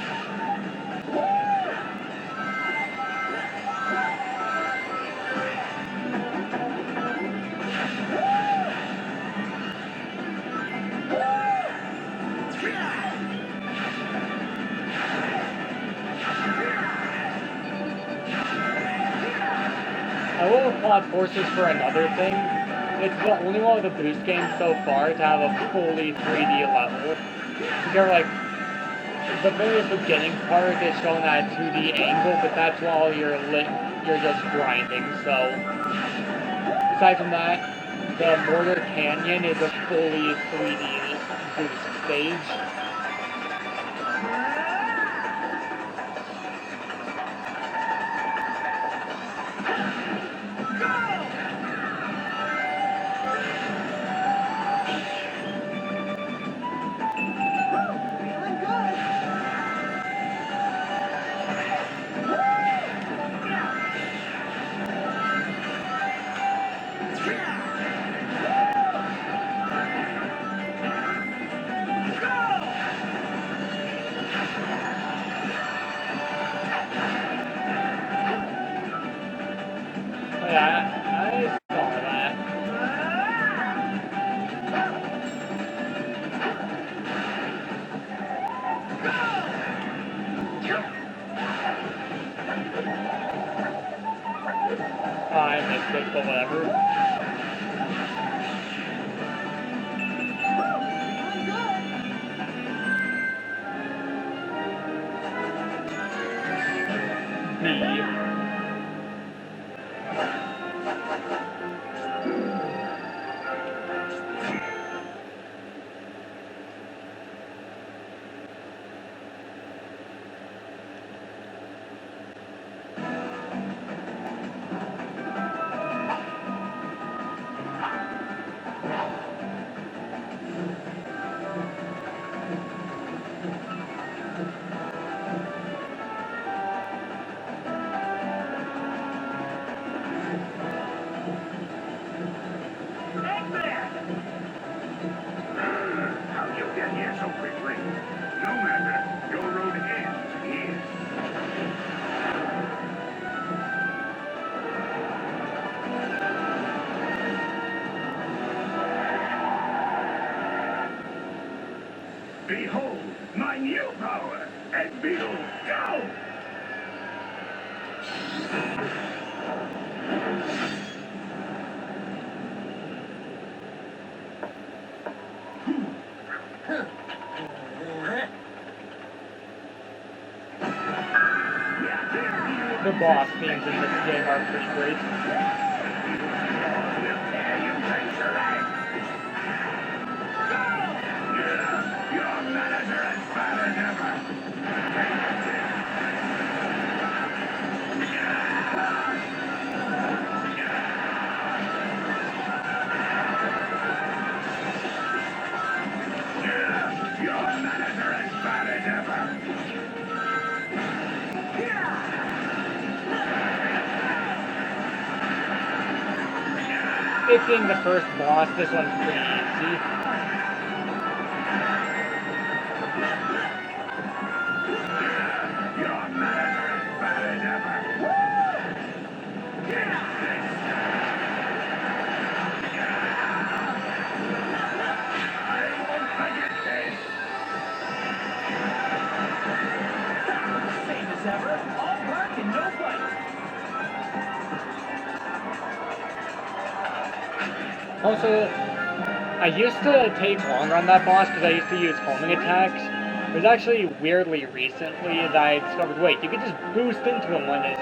Cloud Forces for another thing. It's the only one of the boost games so far to have a fully 3D level. They're like, the very beginning part is shown at a 2D angle, but that's while you're just grinding, so. Aside from that, the Mortar Canyon is a fully 3D boost stage. Yeah, I saw that. I missed it, but whatever. How'd you get here so quickly? No matter. Your road ends here. Behold, my new power! And Beetle, go! The boss themes in this game are pretty great. Your manners are as bad as ever. Your manners are as bad as ever. It being the first boss, this one's pretty easy. Your manners are as bad as ever. I won't forget this. Same as ever. All bark and no bite. Also, I used to take longer on that boss because I used to use homing attacks. It was actually weirdly recently that I discovered, wait, you can just boost into him when his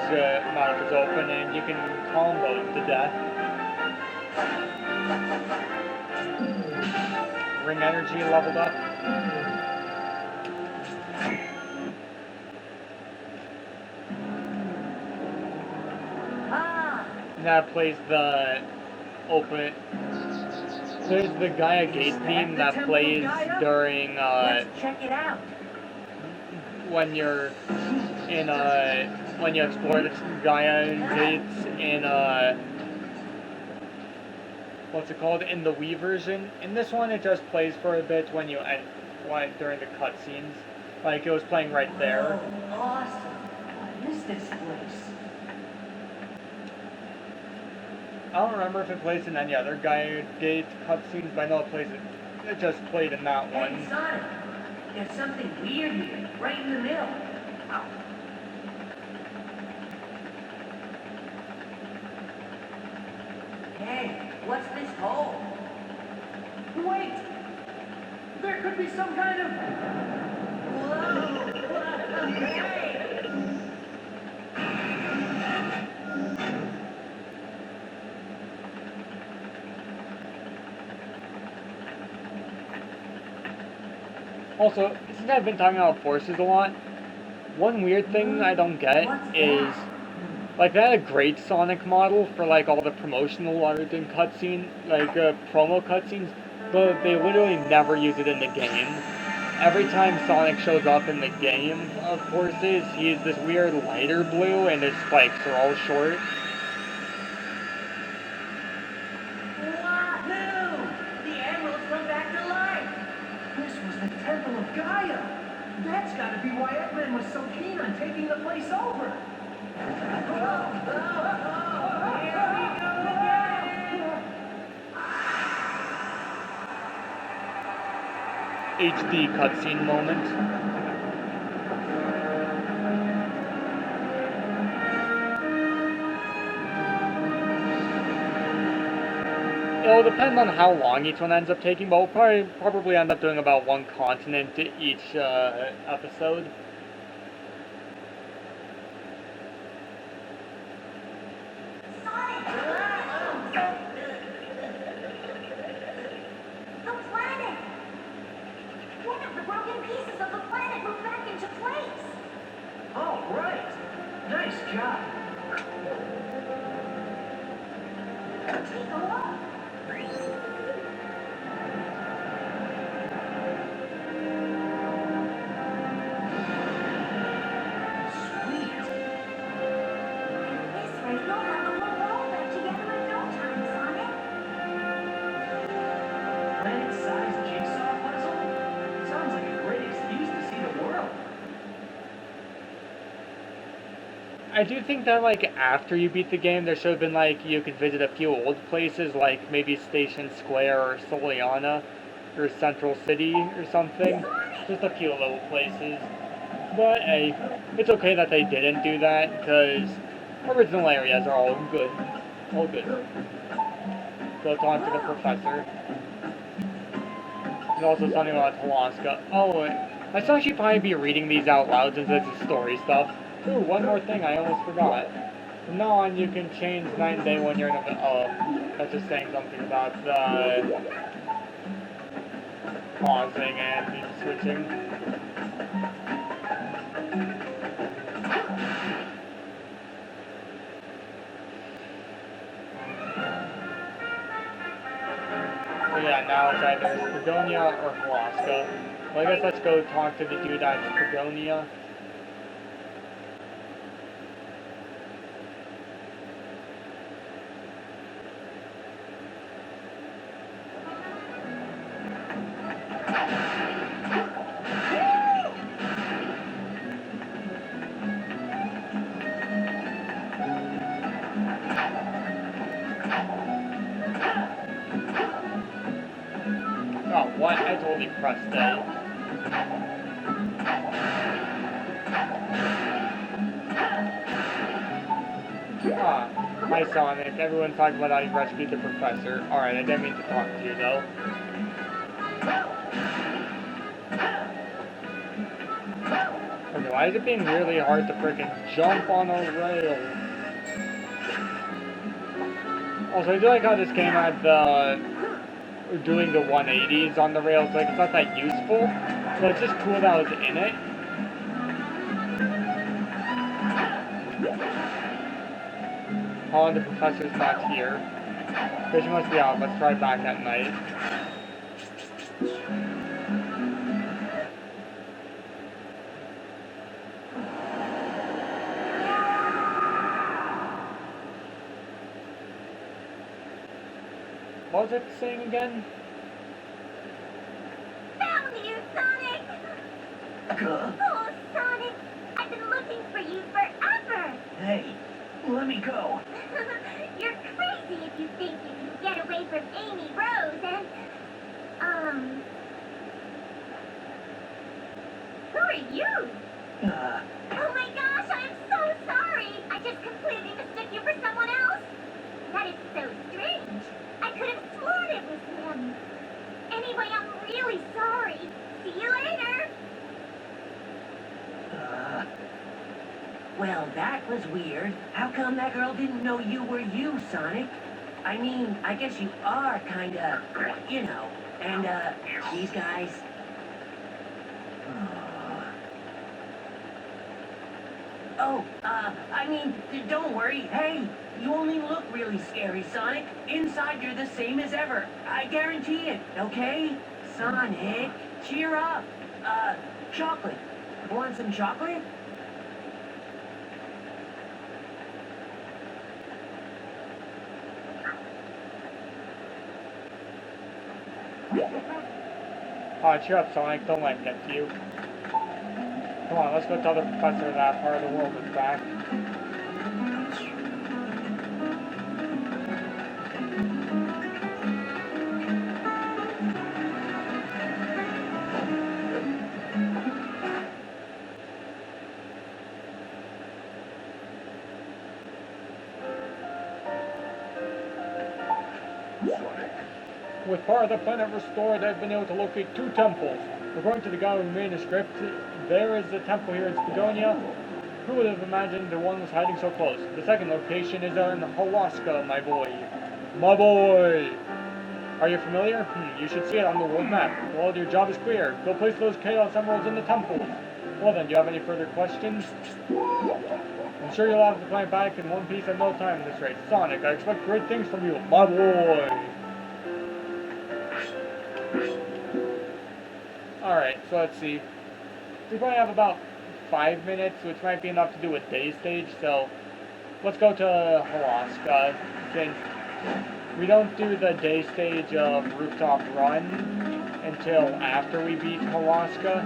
mouth is open and you can combo him to death. Ring energy leveled up. And that plays the open. There's the Gaia Gate theme that plays during Let's check it out. when you're in when you explore the Gaia Gates in what's it called, in the Wii version. In this one, it just plays for a bit when you during the cutscenes. Like it was playing right there. Oh, awesome. I miss this place. I don't remember if it plays in any other Gaia Gate cutscenes, but I know it just played in that Hey, one. Sonic, there's something weird here, right in the middle. Hey, what's this hole? Wait! There could be some kind of... Whoa! Hey! Also, since I've been talking about forces a lot, one weird thing I don't get is, like, they had a great Sonic model for, like, all the promotional art and cutscene, like, promo cutscenes, but they literally never use it in the game. Every time Sonic shows up in the game of Forces, he's this weird lighter blue and his spikes are all short. Wahoo! The emeralds come back to life! This was the Temple of Gaia! That's gotta be why Eggman was so keen on taking the place over! Here we go again! HD cutscene moment. It'll depend on how long each one ends up taking, but we'll probably end up doing about one continent each episode. Sonic! The planet! One of the broken pieces of the planet moved back into place! Oh, right! Nice job! Take a look! Sweet! This way you'll have the whole world back together in no time, Sonic! Planet-sized jigsaw puzzle? Sounds like a great excuse to see the world. I do think that, like, after you beat the game, there should have been, like, you could visit a few old places, like maybe Station Square or Soliana or Central City or something. Just a few little places. But, hey, it's okay that they didn't do that, because original areas are all good. All good. Go talk to the professor. There's also something about Talaska. Oh, I should actually probably be reading these out loud since this is story stuff. Ooh, one more thing I almost forgot. From now on, you can change night and day when you're in a... Oh, that's just saying something about pausing and switching. So yeah, now it's either Spagonia or Talaska. Well, I guess let's go talk to the dude at Spagonia. Oh, what? I totally pressed A. Ah, hi Sonic. Everyone's talking about how you rescued the professor. Alright, I didn't mean to talk to you though. Okay, why is it being really hard to frickin' jump on a rail? Also, I do like how this game had the... doing the 180s on the rails. Like, it's not that useful, but it's just cool that I was in it. Oh, the professor's not here. Fish must be out. Let's try back at night. What was it saying again? Found you, Sonic! Huh? Oh, Sonic! I've been looking for you forever! Hey, let me go. You're crazy if you think you can get away from Amy Rose and... Who are you? Oh my gosh, I'm so sorry! I just completely mistook you for someone else! That is so strange! Anyway, I'm really sorry. See you later. Well, that was weird. How come that girl didn't know you were you, Sonic? I mean, I guess you are kinda, you know, and, these guys... Oh, I mean, don't worry. Hey, you only look really scary, Sonic. Inside, you're the same as ever. I guarantee it, okay? Sonic, cheer up. Chocolate. Want some chocolate? Alright, cheer up, Sonic. Don't let it get to you. Come on, let's go tell the professor that part of the world is back. With part of the planet restored, I've been able to locate 2 temples. According to the Garu manuscript, there is a temple here in Spagonia. Who would have imagined the one was hiding so close? The second location is in Halaska, my boy. My boy! Are you familiar? You should see it on the world map. Well, your job is clear. Go place those Chaos Emeralds in the temples. Well then, do you have any further questions? I'm sure you'll have the planet back in one piece in no time at this rate. Sonic, I expect great things from you, my boy! Alright, so let's see. We probably have about 5 minutes, which might be enough to do a day stage, so let's go to Halaska, since we don't do the day stage of Rooftop Run until after we beat Halaska.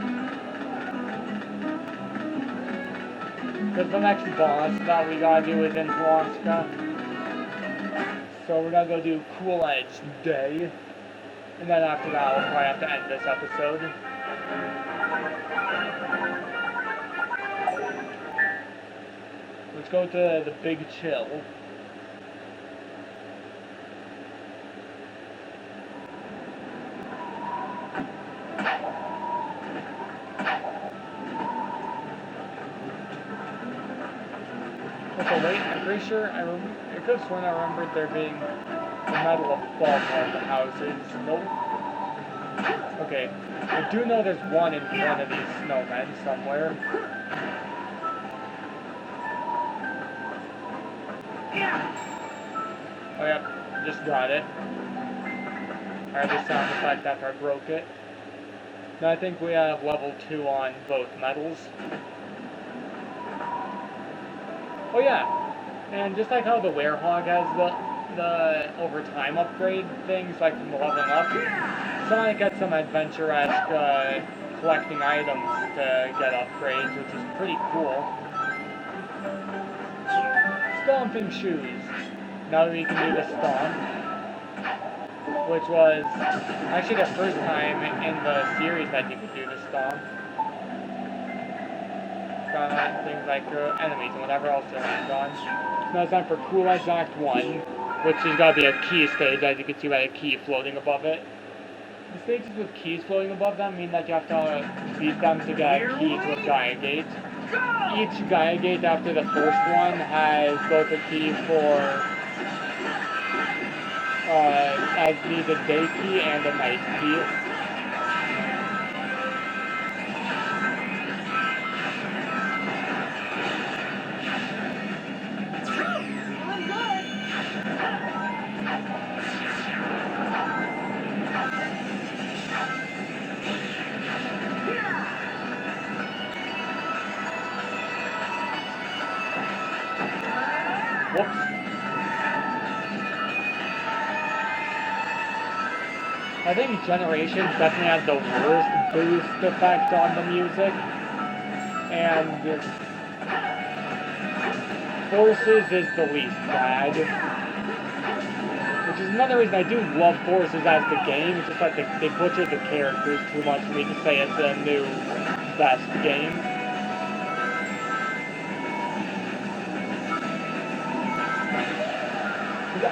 Because the next boss that we gotta do is in Halaska. So we're gonna go do Cool Edge Day. And then after that, we'll probably have to end this episode. Let's go to the Big Chill. Okay, wait, I'm pretty sure I could have sworn I remembered there being a medal above one of the houses. Nope. Okay, I do know there's one in one of these snowmen somewhere. Oh yeah, just got it. I heard the sound effect after I broke it. Now I think we have level 2 on both medals. Oh yeah, and just like how the Werehog has the overtime upgrade things, like from leveling up, Sonic gets some adventure-esque collecting items to get upgrades, which is pretty cool. Stomping shoes. Now we can do the stomp, which was actually the first time in the series that you could do the stomp. Things like enemies and whatever else they land on. So now it's time for Cool Edge Act 1, which has got to be a key stage, as you can see by a key floating above it. The stages with keys floating above them mean that you have to beat them to get a key to a Gaia Gate. Each Gaia Gate after the first one has both a key for as needed day key and a night key. Whoops. I think Generations definitely had the worst boost effect on the music. And Forces is the least bad. Which is another reason I do love Forces as the game. It's just that they butchered the characters too much for me to say it's a new best game.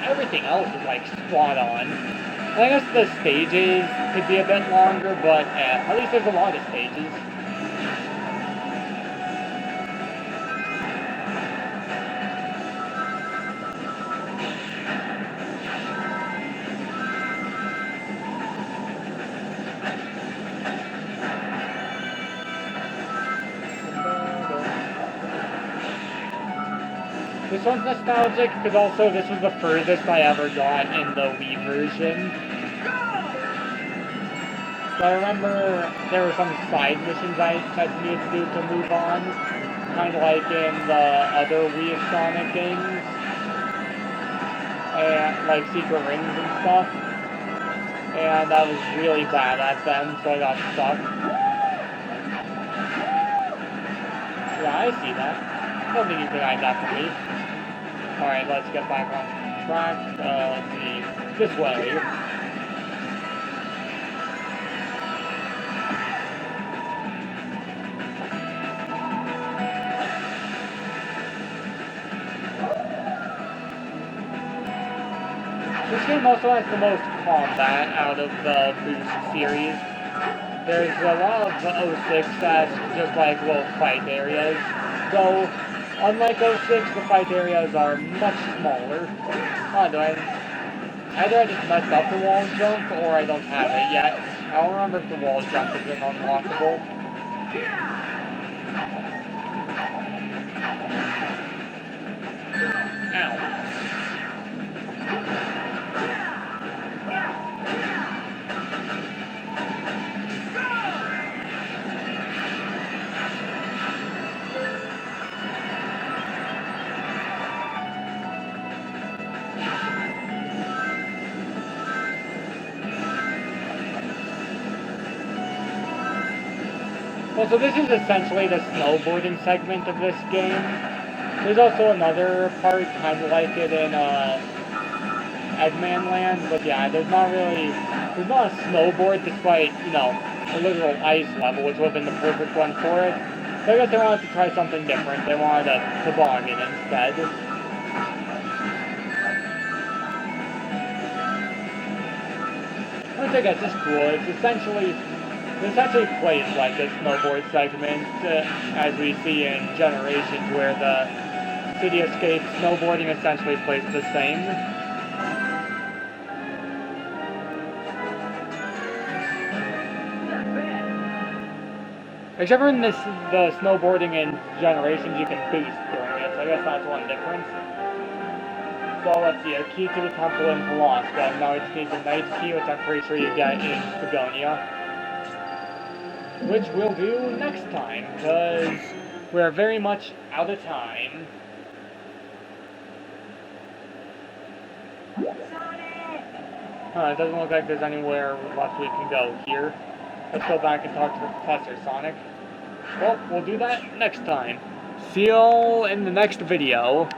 Everything else is like spot on. I guess the stages could be a bit longer, but at least there's a lot of stages. This one's nostalgic because also this was the furthest I ever got in the Wii version. So I remember there were some side missions I needed to do to move on, kind of like in the other Wii Sonic games, and like Secret Rings and stuff. And I was really bad at them, so I got stuck. Yeah, I see that. I don't think you can hide that from me. Alright, let's get back on track. Let's see. This way. This game also has the most combat out of the Boost series. There's a lot of 06 that's just like little fight areas. So, unlike 06, the fight areas are much smaller. Oh, either I just messed up the wall jump, or I don't have it yet. I don't remember if the wall jump is unlockable. Ow. Well, so this is essentially the snowboarding segment of this game. There's also another part, kind of like it in Eggman Land, but yeah, there's not a snowboard despite, you know, a literal ice level, which would have been the perfect one for it. So I guess they wanted to try something different. They wanted a toboggan instead. Which I guess is cool. It essentially plays like a snowboard segment, as we see in Generations, where the City Escape snowboarding essentially plays the same. Except for in the snowboarding in Generations, you can boost during it, so I guess that's one difference. So let's see, a key to the temple in Velasca. Now we just need the Knight's Key, which I'm pretty sure you get in Spagonia. Which we'll do next time, because we're very much out of time. It doesn't look like there's anywhere left we can go here. Let's go back and talk to Professor Sonic. Well, we'll do that next time. See y'all in the next video.